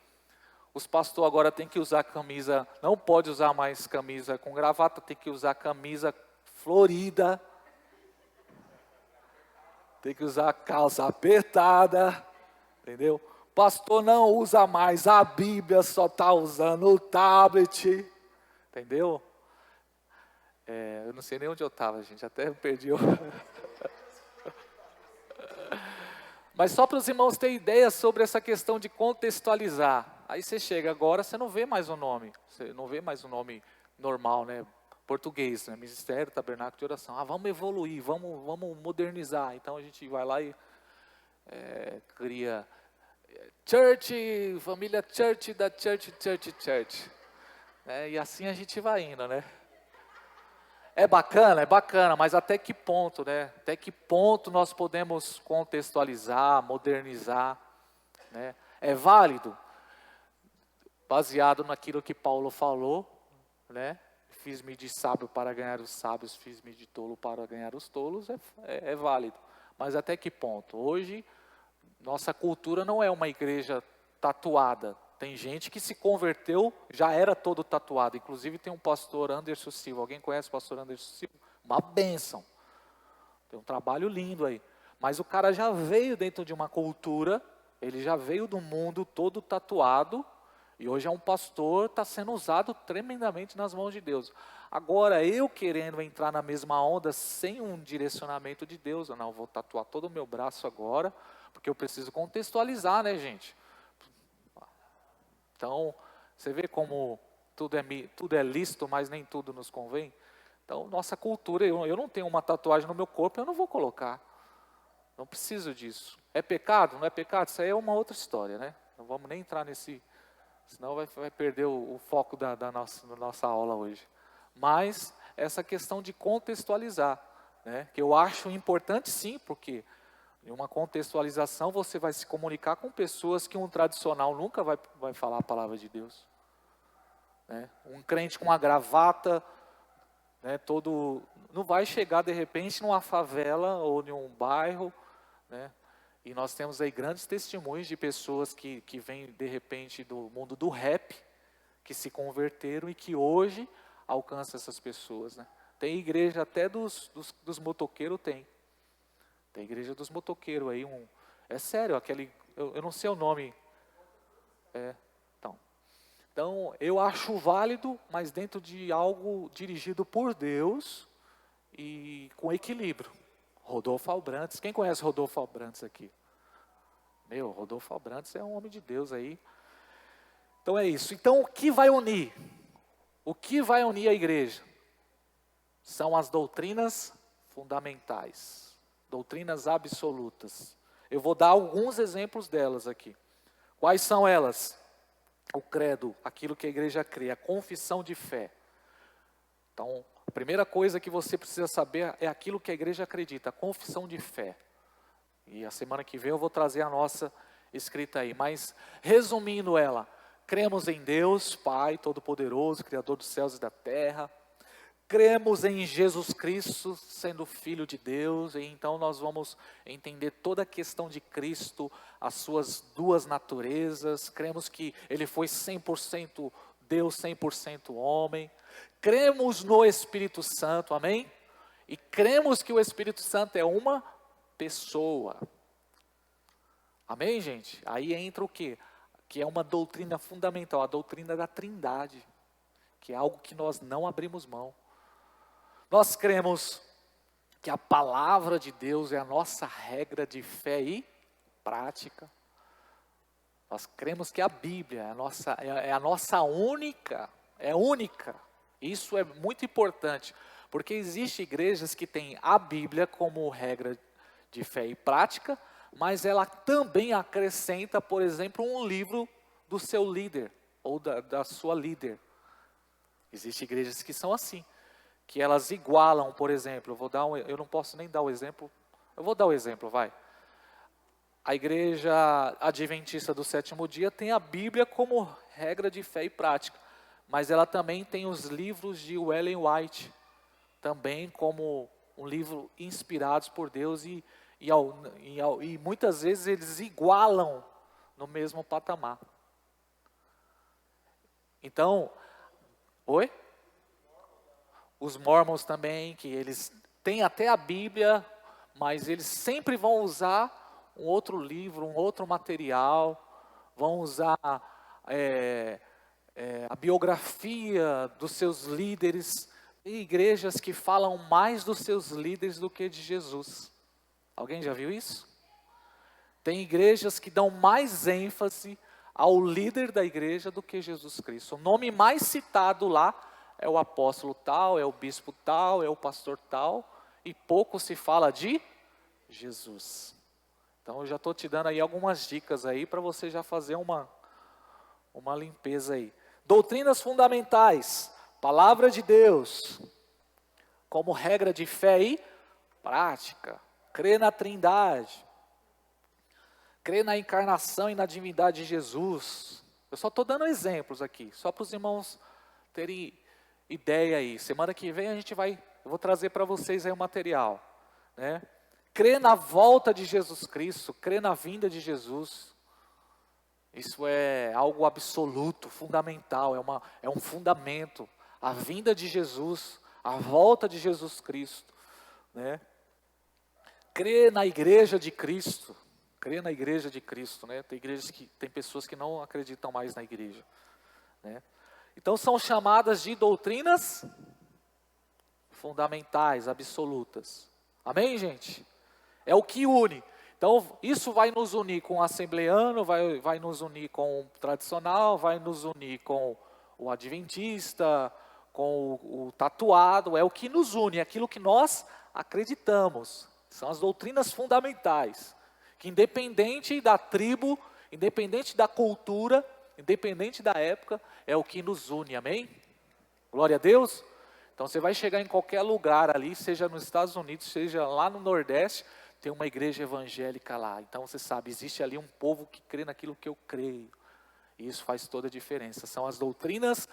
Os pastores agora têm que usar camisa, não pode usar mais camisa com gravata, tem que usar camisa florida. Tem que usar calça apertada, entendeu? Pastor não usa mais a Bíblia, só está usando o tablet, entendeu? Eu não sei nem onde eu estava, gente, até perdi o... Mas só para os irmãos terem ideia sobre essa questão de contextualizar. Aí você chega agora, você não vê mais o nome, você não vê mais o nome normal, né? Português, né? Ministério, Tabernáculo de Oração. Vamos evoluir, vamos modernizar. Então a gente vai lá e cria Church, família Church da Church. E assim a gente vai indo, né? É bacana, mas até que ponto, né? Até que ponto nós podemos contextualizar, modernizar, né? É válido, baseado naquilo que Paulo falou, né? Fiz-me de sábio para ganhar os sábios, fiz-me de tolo para ganhar os tolos, é válido. Mas até que ponto? Hoje, nossa cultura não é uma igreja tatuada. Tem gente que se converteu, já era todo tatuado. Inclusive tem um pastor Anderson Silva. Alguém conhece o pastor Anderson Silva? Uma bênção. Tem um trabalho lindo aí. Mas o cara já veio dentro de uma cultura, ele já veio do mundo todo tatuado, e hoje é um pastor, está sendo usado tremendamente nas mãos de Deus. Agora, eu querendo entrar na mesma onda, sem um direcionamento de Deus, eu não vou tatuar todo o meu braço agora, porque eu preciso contextualizar, né, gente? Então, você vê como tudo é lícito, mas nem tudo nos convém? Então, nossa cultura, eu não tenho uma tatuagem no meu corpo, eu não vou colocar. Não preciso disso. É pecado? Não é pecado? Isso aí é uma outra história, né? Não vamos nem entrar nesse... Senão vai perder o foco da nossa aula hoje. Mas essa questão de contextualizar, né? Que eu acho importante sim, porque em uma contextualização você vai se comunicar com pessoas que um tradicional nunca vai falar a palavra de Deus. Né? Um crente com uma gravata, né, não vai chegar de repente numa favela ou em um bairro, né? E nós temos aí grandes testemunhos de pessoas que vêm de repente do mundo do rap, que se converteram e que hoje alcançam essas pessoas, né? Tem igreja até dos motoqueiros, tem igreja dos motoqueiros aí, é sério, eu não sei o nome, então eu acho válido, mas dentro de algo dirigido por Deus e com equilíbrio. Rodolfo Abrantes, quem conhece Rodolfo Abrantes aqui? Rodolfo Abrantes é um homem de Deus aí. Então é isso. Então o que vai unir? O que vai unir a igreja? São as doutrinas fundamentais, doutrinas absolutas. Eu vou dar alguns exemplos delas aqui. Quais são elas? O credo, aquilo que a igreja crê, a confissão de fé. Então, a primeira coisa que você precisa saber é aquilo que a igreja acredita, a confissão de fé. E a semana que vem eu vou trazer a nossa escrita aí. Mas, resumindo ela, cremos em Deus, Pai Todo-Poderoso, Criador dos céus e da terra. Cremos em Jesus Cristo, sendo Filho de Deus. E então nós vamos entender toda a questão de Cristo, as suas duas naturezas. Cremos que Ele foi 100% Deus 100% homem, cremos no Espírito Santo, amém? E cremos que o Espírito Santo é uma pessoa. Amém, gente? Aí entra o quê? Que é uma doutrina fundamental, a doutrina da Trindade, que é algo que nós não abrimos mão. Nós cremos que a palavra de Deus é a nossa regra de fé e prática. Nós cremos que a Bíblia é a nossa única, é única. Isso é muito importante, porque existem igrejas que têm a Bíblia como regra de fé e prática, mas ela também acrescenta, por exemplo, um livro do seu líder, ou da sua líder. Existem igrejas que são assim, que elas igualam, por exemplo, eu não posso nem dar o exemplo, eu vou dar o exemplo, vai. A igreja adventista do sétimo dia tem a Bíblia como regra de fé e prática, mas ela também tem os livros de Ellen White, também como um livro inspirados por Deus e muitas vezes eles igualam no mesmo patamar. Então, oi? Os mormons também, que eles têm até a Bíblia, mas eles sempre vão usar um outro livro, um outro material, vão usar a biografia dos seus líderes, e igrejas que falam mais dos seus líderes do que de Jesus. Alguém já viu isso? Tem igrejas que dão mais ênfase ao líder da igreja do que Jesus Cristo. O nome mais citado lá é o apóstolo tal, é o bispo tal, é o pastor tal, e pouco se fala de Jesus. Então eu já estou te dando aí algumas dicas aí para você já fazer uma limpeza aí. Doutrinas fundamentais, palavra de Deus, como regra de fé e prática. Crê na Trindade, crê na encarnação e na divindade de Jesus. Eu só estou dando exemplos aqui, só para os irmãos terem ideia aí. Semana que vem eu vou trazer para vocês aí o material, né? Crê na volta de Jesus Cristo, crê na vinda de Jesus. Isso é algo absoluto, fundamental, é um fundamento. A vinda de Jesus, a volta de Jesus Cristo, né? Crê na igreja de Cristo, crê na igreja de Cristo, né? Tem pessoas que não acreditam mais na igreja, né? Então são chamadas de doutrinas fundamentais, absolutas. Amém, gente? É o que une. Então isso vai nos unir com o assembleano, vai nos unir com o tradicional, vai nos unir com o adventista, com o tatuado, é o que nos une, aquilo que nós acreditamos. São as doutrinas fundamentais, que independente da tribo, independente da cultura, independente da época, é o que nos une, amém? Glória a Deus. Então você vai chegar em qualquer lugar ali, seja nos Estados Unidos, seja lá no Nordeste, tem uma igreja evangélica lá. Então você sabe, existe ali um povo que crê naquilo que eu creio. E isso faz toda a diferença. São as doutrinas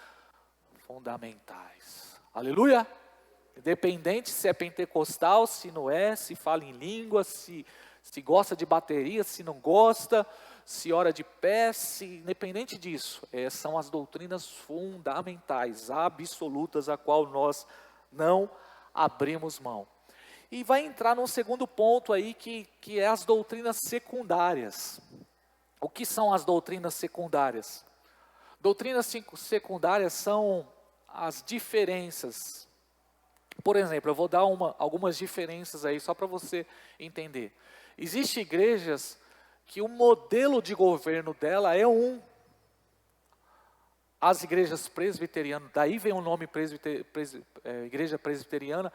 fundamentais. Aleluia! Independente se é pentecostal, se não é, se fala em língua, se gosta de bateria, se não gosta, se ora de pé, independente disso, são as doutrinas fundamentais, absolutas, a qual nós não abrimos mão. E vai entrar num segundo ponto aí, que é as doutrinas secundárias. O que são as doutrinas secundárias? Doutrinas secundárias são as diferenças. Por exemplo, eu vou dar algumas diferenças aí, só para você entender. Existem igrejas que o modelo de governo dela é As igrejas presbiterianas, daí vem o nome igreja presbiteriana,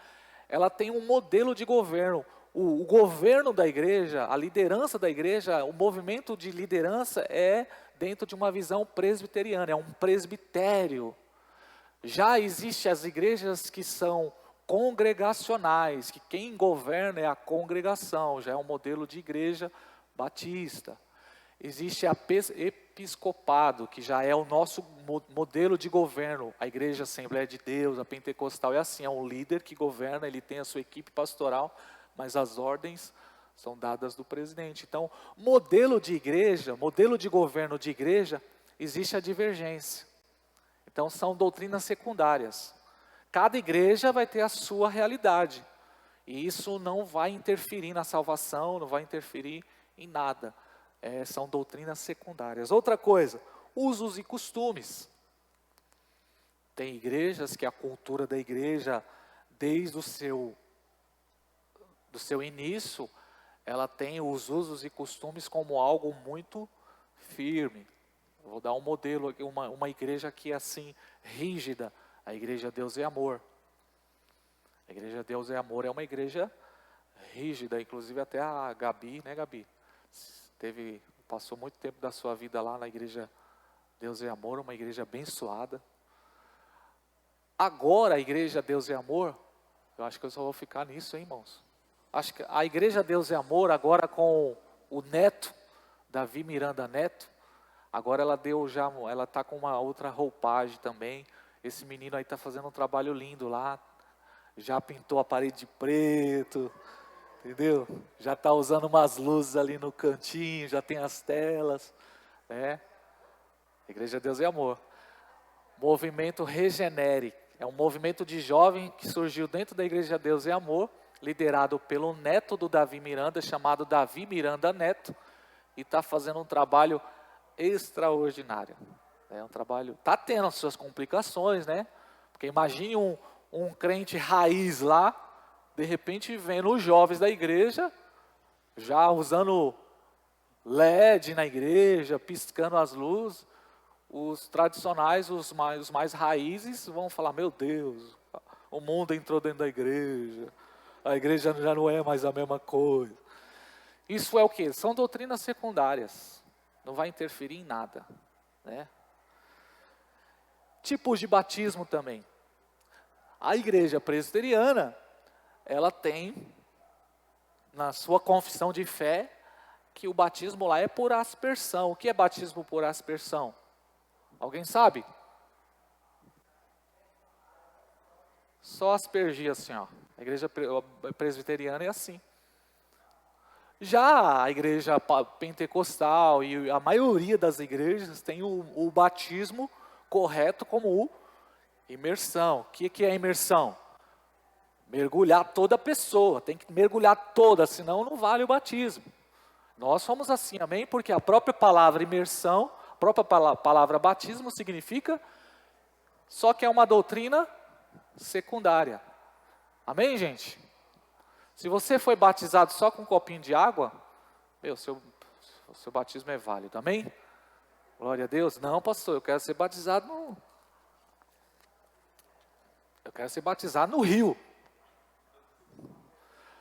ela tem um modelo de governo. O governo da igreja, a liderança da igreja, o movimento de liderança é dentro de uma visão presbiteriana, é um presbitério. Já existem as igrejas que são congregacionais, que quem governa é a congregação, já é um modelo de igreja batista. Existe a episcopado, que já é o nosso modelo de governo. A igreja Assembleia de Deus, a pentecostal é assim, é um líder que governa, ele tem a sua equipe pastoral, mas as ordens são dadas do presidente. Então, modelo de igreja, modelo de governo de igreja, existe a divergência. Então são doutrinas secundárias. Cada igreja vai ter a sua realidade. E isso não vai interferir na salvação, não vai interferir em nada. São doutrinas secundárias. Outra coisa, usos e costumes. Tem igrejas que a cultura da igreja, desde do seu início, ela tem os usos e costumes como algo muito firme. Vou dar um modelo aqui, uma igreja que é assim, rígida. A igreja Deus é Amor. A igreja Deus é Amor é uma igreja rígida, inclusive até a Gabi, né Gabi? Passou muito tempo da sua vida lá na igreja Deus é Amor, uma igreja abençoada. Agora a igreja Deus é Amor, eu acho que eu só vou ficar nisso, hein, irmãos? Acho que a igreja Deus é Amor, agora com o neto, Davi Miranda Neto, agora ela está com uma outra roupagem também. Esse menino aí está fazendo um trabalho lindo lá, já pintou a parede de preto, entendeu? Já está usando umas luzes ali no cantinho, já tem as telas, né? A igreja Deus é Amor. Movimento Regenere, é um movimento de jovem que surgiu dentro da igreja Deus é Amor, liderado pelo neto do Davi Miranda, chamado Davi Miranda Neto, e está fazendo um trabalho extraordinário. É um trabalho, está tendo as suas complicações, né? Porque imagine um crente raiz lá, de repente vendo os jovens da igreja, já usando LED na igreja, piscando as luzes. Os tradicionais, os mais raízes, vão falar, meu Deus, o mundo entrou dentro da igreja, a igreja já não é mais a mesma coisa. Isso é o quê? São doutrinas secundárias, não vai interferir em nada, né? Tipos de batismo também. A igreja presbiteriana, ela tem, na sua confissão de fé, que o batismo lá é por aspersão. O que é batismo por aspersão? Alguém sabe? Só aspergir assim, ó. A igreja presbiteriana é assim. Já a igreja pentecostal e a maioria das igrejas tem o batismo correto como imersão. O que é imersão? Mergulhar toda a pessoa, tem que mergulhar toda, senão não vale o batismo. Nós somos assim, amém? Porque a própria palavra imersão, a própria palavra batismo significa, só que é uma doutrina secundária. Amém, gente? Se você foi batizado só com um copinho de água, o seu batismo é válido, amém? Glória a Deus. Não, pastor, eu quero ser batizado no rio.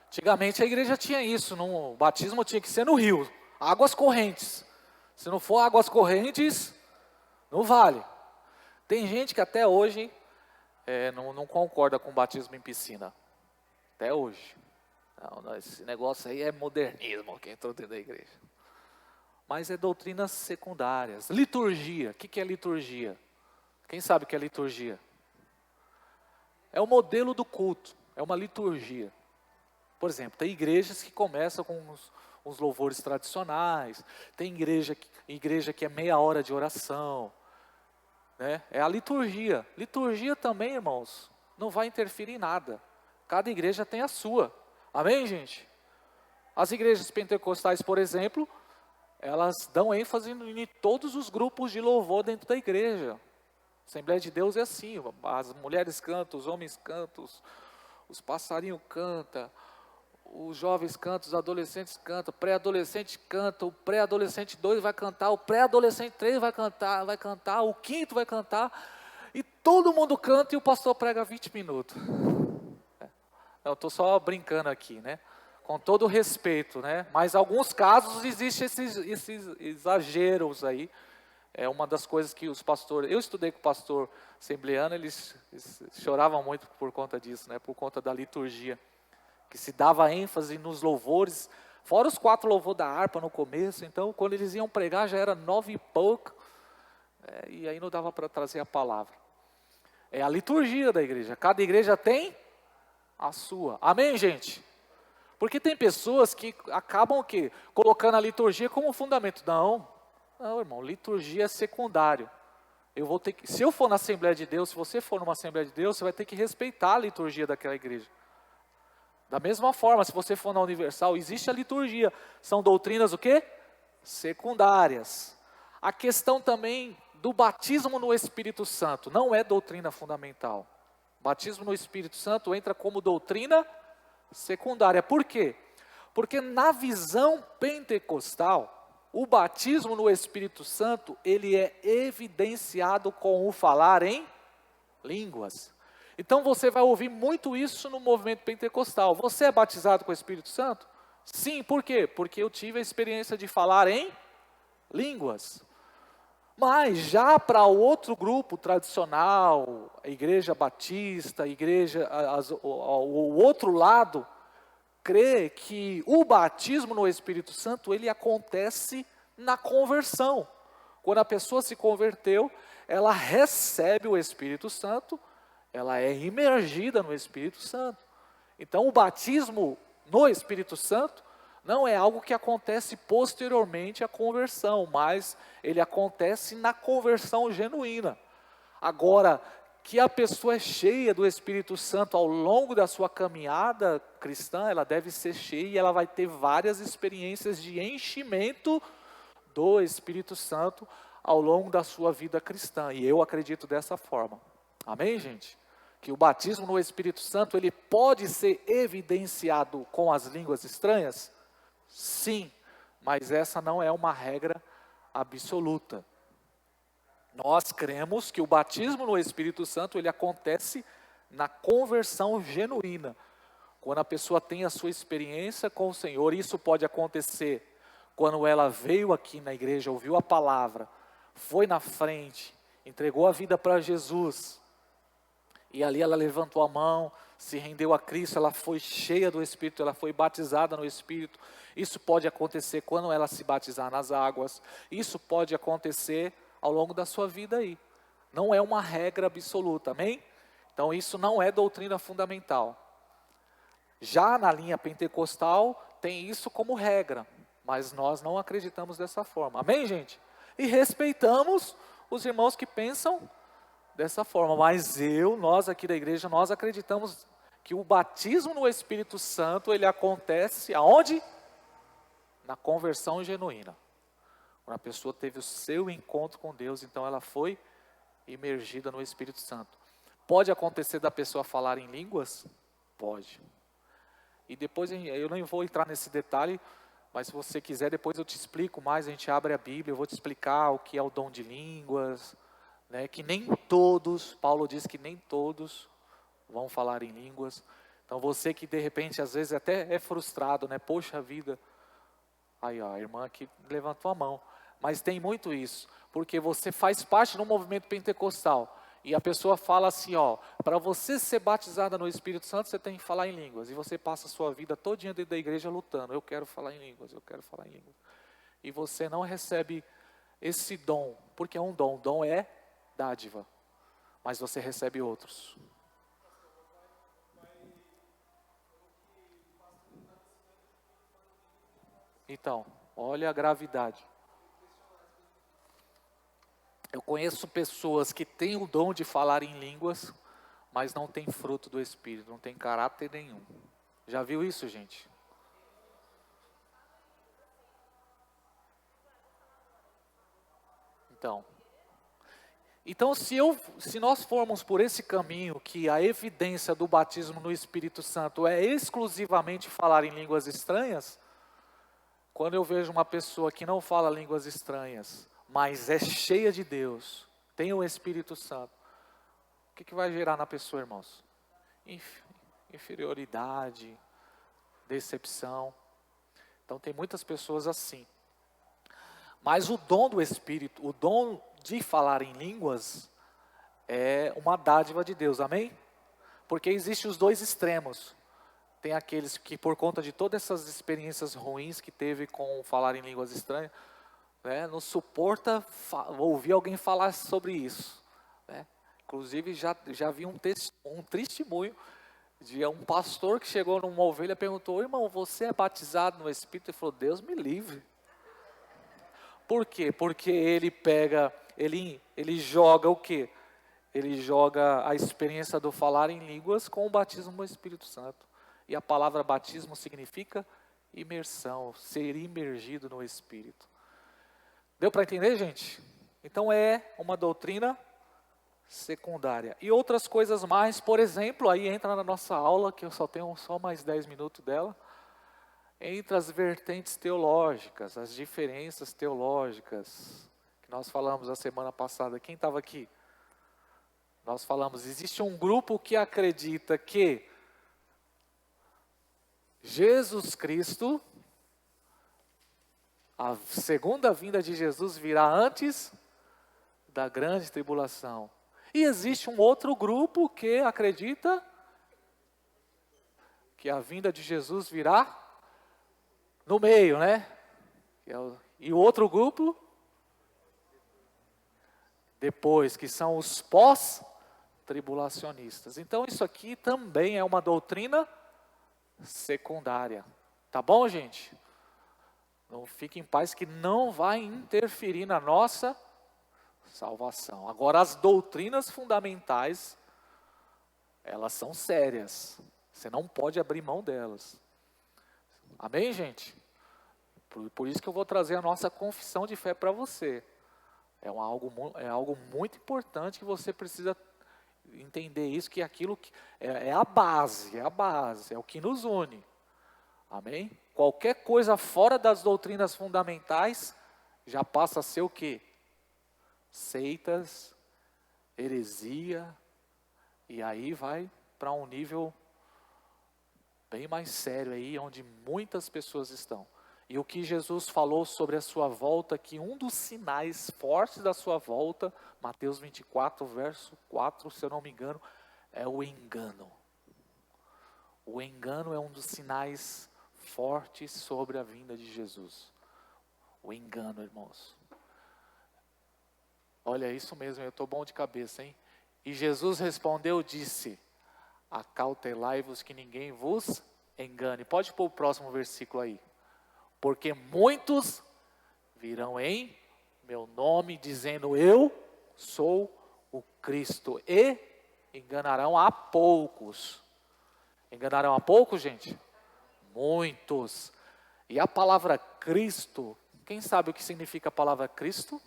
Antigamente a igreja tinha isso, o batismo tinha que ser no rio, águas correntes. Se não for águas correntes, não vale. Tem gente que até hoje não concorda com o batismo em piscina. Até hoje. Não, esse negócio aí é modernismo, que entrou dentro da igreja. Mas é doutrinas secundárias. Liturgia, o que é liturgia? Quem sabe o que é liturgia? É o modelo do culto, é uma liturgia. Por exemplo, tem igrejas que começam com os louvores tradicionais, tem igreja que é meia hora de oração, né? É a liturgia. Liturgia também, irmãos, não vai interferir em nada. Cada igreja tem a sua. Amém, gente? As igrejas pentecostais, por exemplo, elas dão ênfase em todos os grupos de louvor dentro da igreja. A Assembleia de Deus é assim, as mulheres cantam, os homens cantam, os passarinhos cantam, os jovens cantam, os adolescentes cantam, o pré-adolescente canta, o pré-adolescente 2 vai cantar, o pré-adolescente 3 vai cantar, o quinto vai cantar, e todo mundo canta e o pastor prega 20 minutos. Eu estou só brincando aqui, né? Com todo o respeito, né? Mas em alguns casos existem esses exageros aí. É uma das coisas que os pastores... Eu estudei com o pastor assembleano, eles choravam muito por conta disso, né? Por conta da liturgia. Que se dava ênfase nos louvores, fora os 4 louvores da harpa no começo. Então, quando eles iam pregar, já era 9 e pouco. E aí não dava para trazer a palavra. É a liturgia da igreja. Cada igreja tem a sua. Amém, gente? Porque tem pessoas que acabam o quê? Colocando a liturgia como fundamento. Não, irmão, liturgia é secundário. eu vou ter que, se eu for na Assembleia de Deus, se você for numa Assembleia de Deus, você vai ter que respeitar a liturgia daquela igreja. Da mesma forma, se você for na Universal, existe a liturgia. São doutrinas o quê? Secundárias. A questão também do batismo no Espírito Santo não é doutrina fundamental. Batismo no Espírito Santo entra como doutrina secundária. Por quê? Porque na visão pentecostal, o batismo no Espírito Santo, ele é evidenciado com o falar em línguas. Então você vai ouvir muito isso no movimento pentecostal. Você é batizado com o Espírito Santo? Sim, por quê? Porque eu tive a experiência de falar em línguas. Mas já para o outro grupo tradicional, a igreja batista, o outro lado, crê que o batismo no Espírito Santo, ele acontece na conversão. Quando a pessoa se converteu, ela recebe o Espírito Santo, ela é imergida no Espírito Santo. Então o batismo no Espírito Santo não é algo que acontece posteriormente à conversão, mas ele acontece na conversão genuína. Agora, que a pessoa é cheia do Espírito Santo ao longo da sua caminhada cristã, ela deve ser cheia e ela vai ter várias experiências de enchimento do Espírito Santo ao longo da sua vida cristã. E eu acredito dessa forma. Amém, gente? Que o batismo no Espírito Santo, ele pode ser evidenciado com as línguas estranhas? Sim, mas essa não é uma regra absoluta. Nós cremos que o batismo no Espírito Santo, ele acontece na conversão genuína. Quando a pessoa tem a sua experiência com o Senhor, isso pode acontecer quando ela veio aqui na igreja, ouviu a palavra, foi na frente, entregou a vida para Jesus, e ali ela levantou a mão, se rendeu a Cristo, ela foi cheia do Espírito, ela foi batizada no Espírito. Isso pode acontecer quando ela se batizar nas águas, isso pode acontecer ao longo da sua vida aí. Não é uma regra absoluta, amém? Então isso não é doutrina fundamental. Já na linha pentecostal tem isso como regra, mas nós não acreditamos dessa forma, amém, gente? E respeitamos os irmãos que pensam dessa forma, mas nós aqui da igreja, nós acreditamos que o batismo no Espírito Santo, ele acontece aonde? Na conversão genuína. Quando a pessoa teve o seu encontro com Deus, então ela foi imergida no Espírito Santo. Pode acontecer da pessoa falar em línguas? Pode. E depois, eu não vou entrar nesse detalhe, mas se você quiser, depois eu te explico mais, a gente abre a Bíblia, eu vou te explicar o que é o dom de línguas, né, que nem todos, Paulo diz que nem todos vão falar em línguas. Então você que de repente, às vezes até é frustrado, né, poxa vida, aí ó, a irmã aqui levantou a mão. Mas tem muito isso, porque você faz parte do movimento pentecostal, e a pessoa fala assim, ó, para você ser batizada no Espírito Santo, você tem que falar em línguas, e você passa a sua vida todinha dentro da igreja lutando, eu quero falar em línguas, eu quero falar em línguas. E você não recebe esse dom, porque é um dom é dádiva, mas você recebe outros. Então, olha a gravidade. Eu conheço pessoas que têm o dom de falar em línguas, mas não têm fruto do Espírito, não têm caráter nenhum. Já viu isso, gente? Então se nós formos por esse caminho, que a evidência do batismo no Espírito Santo é exclusivamente falar em línguas estranhas, quando eu vejo uma pessoa que não fala línguas estranhas, mas é cheia de Deus, tem o Espírito Santo, o que vai gerar na pessoa, irmãos? Inferioridade, decepção. Então tem muitas pessoas assim. Mas o dom do Espírito, o dom de falar em línguas, é uma dádiva de Deus, amém? Porque existem os dois extremos. Tem aqueles que, por conta de todas essas experiências ruins que teve com falar em línguas estranhas, né, não suporta ouvir alguém falar sobre isso, né? Inclusive já vi um testemunho de um pastor que chegou numa ovelha e perguntou, irmão, você é batizado no Espírito? Ele falou, Deus me livre. Por quê? Porque ele pega ele joga o quê? Ele joga a experiência do falar em línguas com o batismo no Espírito Santo. E a palavra batismo significa imersão, ser imergido no Espírito. Deu para entender, gente? Então é uma doutrina secundária. E outras coisas mais, por exemplo, aí entra na nossa aula, que eu só tenho só mais 10 minutos dela, entre as vertentes teológicas, as diferenças teológicas, que nós falamos a semana passada. Quem estava aqui? Nós falamos, existe um grupo que acredita que Jesus Cristo, a segunda vinda de Jesus virá antes da grande tribulação. E existe um outro grupo que acredita que a vinda de Jesus virá no meio, né? E o outro grupo, depois, que são os pós-tribulacionistas. Então isso aqui também é uma doutrina secundária. Tá bom, gente? Não fique em paz que não vai interferir na nossa salvação. Agora, as doutrinas fundamentais, elas são sérias. Você não pode abrir mão delas. Amém, gente? Por isso que eu vou trazer a nossa confissão de fé para você. É algo muito importante que você precisa entender isso, que aquilo que é a base, é o que nos une. Amém? Qualquer coisa fora das doutrinas fundamentais já passa a ser o quê? Seitas, heresia, e aí vai para um nível bem mais sério aí, onde muitas pessoas estão. E o que Jesus falou sobre a sua volta, que um dos sinais fortes da sua volta, Mateus 24, verso 4, se eu não me engano, é o engano. O engano é um dos sinais fortes sobre a vinda de Jesus. O engano, irmãos. Olha, é isso mesmo, eu estou bom de cabeça, hein? E Jesus respondeu, disse, acautelai-vos que ninguém vos engane. Pode pôr o próximo versículo aí. Porque muitos virão em meu nome, dizendo, eu sou o Cristo. E enganarão a poucos. Enganarão a poucos, gente? Muitos. E a palavra Cristo, quem sabe o que significa a palavra Cristo?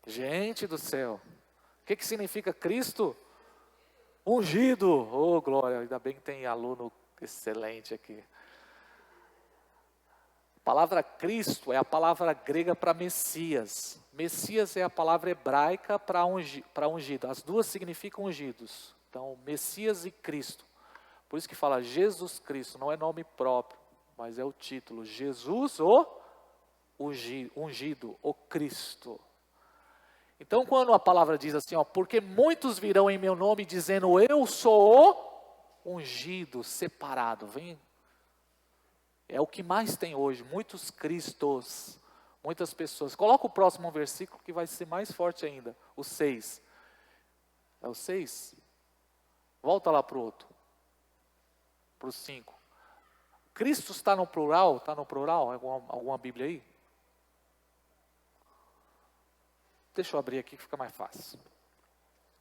Gente do céu, o que significa Cristo? Ungido. Oh, glória, ainda bem que tem aluno excelente aqui. A palavra Cristo é a palavra grega para Messias. Messias é a palavra hebraica para ungido. As duas significam ungidos. Então, Messias e Cristo. Por isso que fala Jesus Cristo, não é nome próprio, mas é o título. Jesus, o ungido, o Cristo. Então, quando a palavra diz assim, ó, porque muitos virão em meu nome dizendo, eu sou o ungido, separado, vem. É o que mais tem hoje, muitos cristos, muitas pessoas. Coloca o próximo versículo que vai ser mais forte ainda, o 6. É o 6? Volta lá para o outro, para o 5. Cristo está no plural? Está no plural? Alguma Bíblia aí? Deixa eu abrir aqui que fica mais fácil.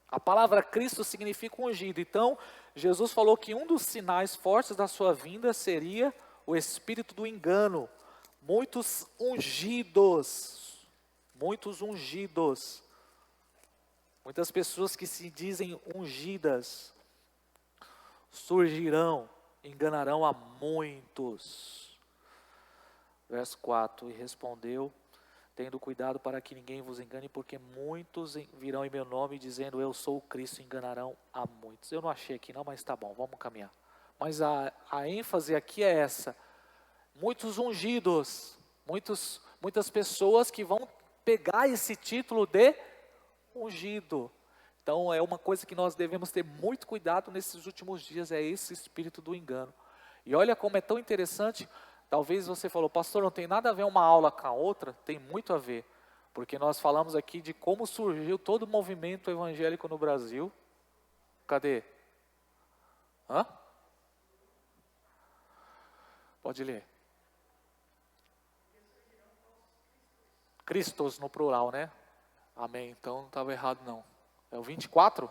A palavra Cristo significa ungido. Então, Jesus falou que um dos sinais fortes da sua vinda seria o espírito do engano. Muitos ungidos. Muitos ungidos. Muitas pessoas que se dizem ungidas surgirão, enganarão a muitos. Verso 4, e respondeu, tendo cuidado para que ninguém vos engane, porque muitos virão em meu nome dizendo, eu sou o Cristo, enganarão a muitos. Eu não achei aqui não, mas está bom, vamos caminhar. Mas a ênfase aqui é essa, muitos ungidos, muitas pessoas que vão pegar esse título de ungido. Então é uma coisa que nós devemos ter muito cuidado nesses últimos dias, é esse espírito do engano. E olha como é tão interessante, talvez você falou, pastor, não tem nada a ver uma aula com a outra, tem muito a ver. Porque nós falamos aqui de como surgiu todo o movimento evangélico no Brasil. Cadê? Hã? Pode ler. Cristos no plural, né? Amém. Então não estava errado não. É o 24?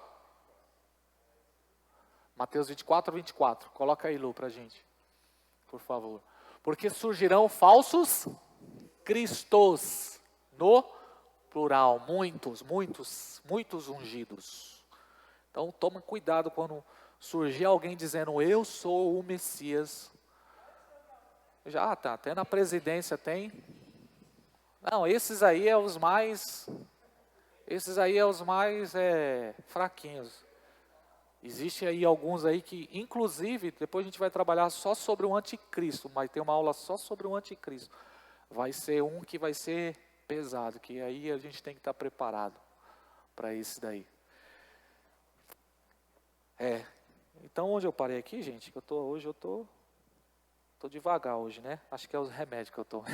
Mateus 24, 24. Coloca aí, Lu, para a gente, por favor. Porque surgirão falsos cristos, no plural, muitos ungidos. Então toma cuidado quando surgir alguém dizendo, eu sou o Messias. Já tá, até na presidência tem. Não, esses aí é os mais fraquinhos. Existe aí alguns aí que, inclusive, depois a gente vai trabalhar só sobre o anticristo, vai ter uma aula só sobre o anticristo. Vai ser um que vai ser pesado, que aí a gente tem que estar preparado para esse daí. Então onde eu parei aqui, gente? Hoje eu tô devagar hoje, né? Acho que é os remédios que eu tomo.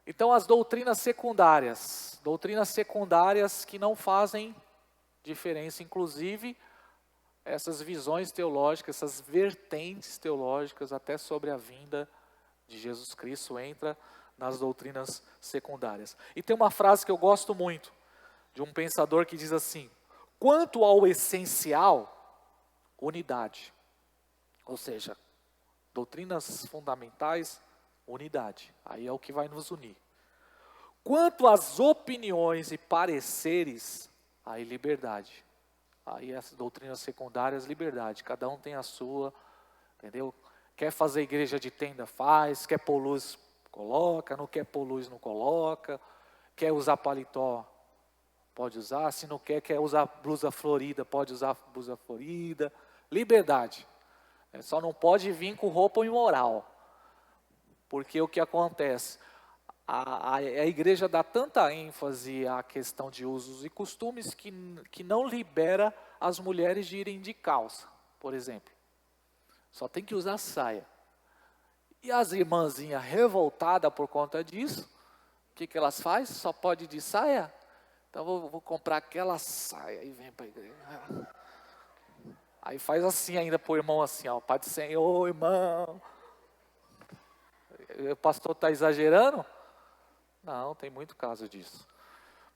Então as doutrinas secundárias que não fazem diferença, inclusive essas visões teológicas, essas vertentes teológicas até sobre a vinda de Jesus Cristo entra nas doutrinas secundárias. E tem uma frase que eu gosto muito, de um pensador que diz assim, quanto ao essencial, unidade. Ou seja, doutrinas fundamentais, unidade. Aí é o que vai nos unir. Quanto às opiniões e pareceres, aí liberdade. Aí as doutrinas secundárias, liberdade. Cada um tem a sua, entendeu? Quer fazer igreja de tenda, faz. Quer pôr luz, coloca. Não quer pôr luz, não coloca. Quer usar paletó, pode usar. Se não quer usar blusa florida, pode usar blusa florida. Liberdade. Só não pode vir com roupa imoral. Porque o que acontece? A igreja dá tanta ênfase à questão de usos e costumes que não libera as mulheres de irem de calça, por exemplo. Só tem que usar saia. E as irmãzinhas revoltadas por conta disso, o que elas fazem? Só pode ir de saia? Então vou comprar aquela saia e vem para a igreja. Aí faz assim ainda para o irmão assim, ó, Pai do Senhor, irmão. O pastor está exagerando? Não, tem muito caso disso.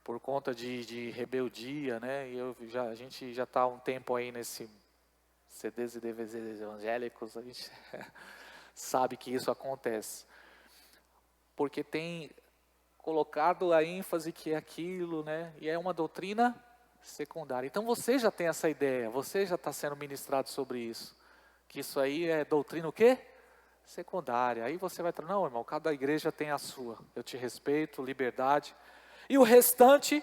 Por conta de rebeldia, né? E a gente já está há um tempo aí nesse CDs e DVDs evangélicos, a gente sabe que isso acontece. Porque tem colocado a ênfase que é aquilo, né? E é uma doutrina secundária. Então você já tem essa ideia, você já está sendo ministrado sobre isso. Que isso aí é doutrina o quê? Secundária. Aí você vai falar, não, irmão, cada igreja tem a sua. Eu te respeito, liberdade. E o restante,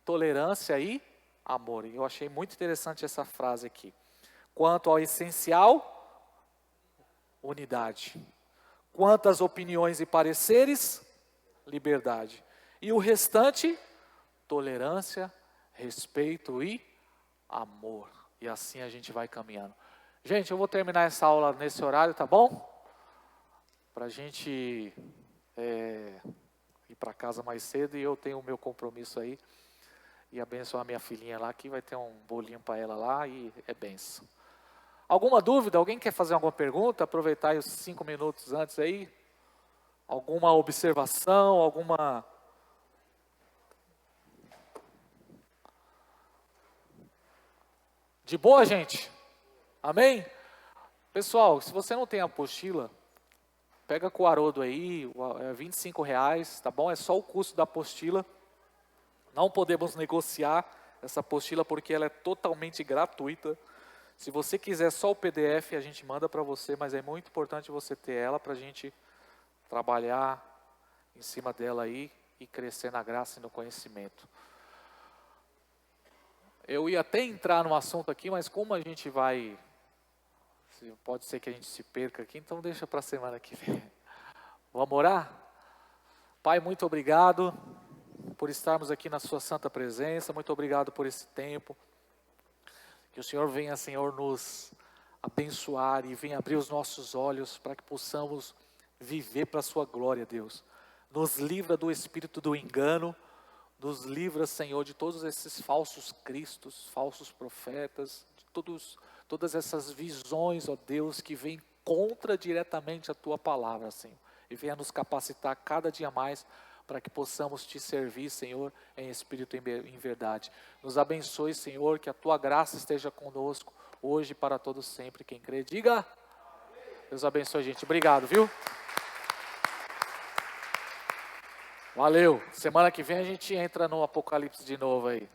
tolerância e amor. E eu achei muito interessante essa frase aqui. Quanto ao essencial, unidade. Quanto às opiniões e pareceres, liberdade. E o restante, tolerância, respeito e amor. E assim a gente vai caminhando. Gente, eu vou terminar essa aula nesse horário, tá bom? Para a gente ir para casa mais cedo, e eu tenho o meu compromisso aí, e abençoar a minha filhinha lá, que vai ter um bolinho para ela lá, e é benção. Alguma dúvida? Alguém quer fazer alguma pergunta? Aproveitar aí os 5 minutos antes aí. Alguma observação, alguma... De boa, gente? Amém? Pessoal, se você não tem apostila, pega com o Haroldo aí, é R$25, tá bom? É só o custo da apostila. Não podemos negociar essa apostila porque ela é totalmente gratuita. Se você quiser só o PDF, a gente manda para você, mas é muito importante você ter ela para a gente trabalhar em cima dela aí e crescer na graça e no conhecimento. Eu ia até entrar no assunto aqui, mas como a gente vai... Pode ser que a gente se perca aqui, então deixa para a semana que vem. Vamos orar? Pai, muito obrigado por estarmos aqui na sua santa presença, muito obrigado por esse tempo. Que o Senhor venha, Senhor, nos abençoar e venha abrir os nossos olhos para que possamos viver para a sua glória, Deus. Nos livra do espírito do engano, nos livra, Senhor, de todos esses falsos cristos, falsos profetas, de todas essas visões, ó Deus, que vêm contra diretamente a Tua palavra, Senhor. E venha nos capacitar cada dia mais para que possamos te servir, Senhor, em espírito e em verdade. Nos abençoe, Senhor, que a tua graça esteja conosco, hoje e para todos sempre. Quem crê, diga. Deus abençoe, gente. Obrigado, viu? Valeu. Semana que vem a gente entra no Apocalipse de novo aí.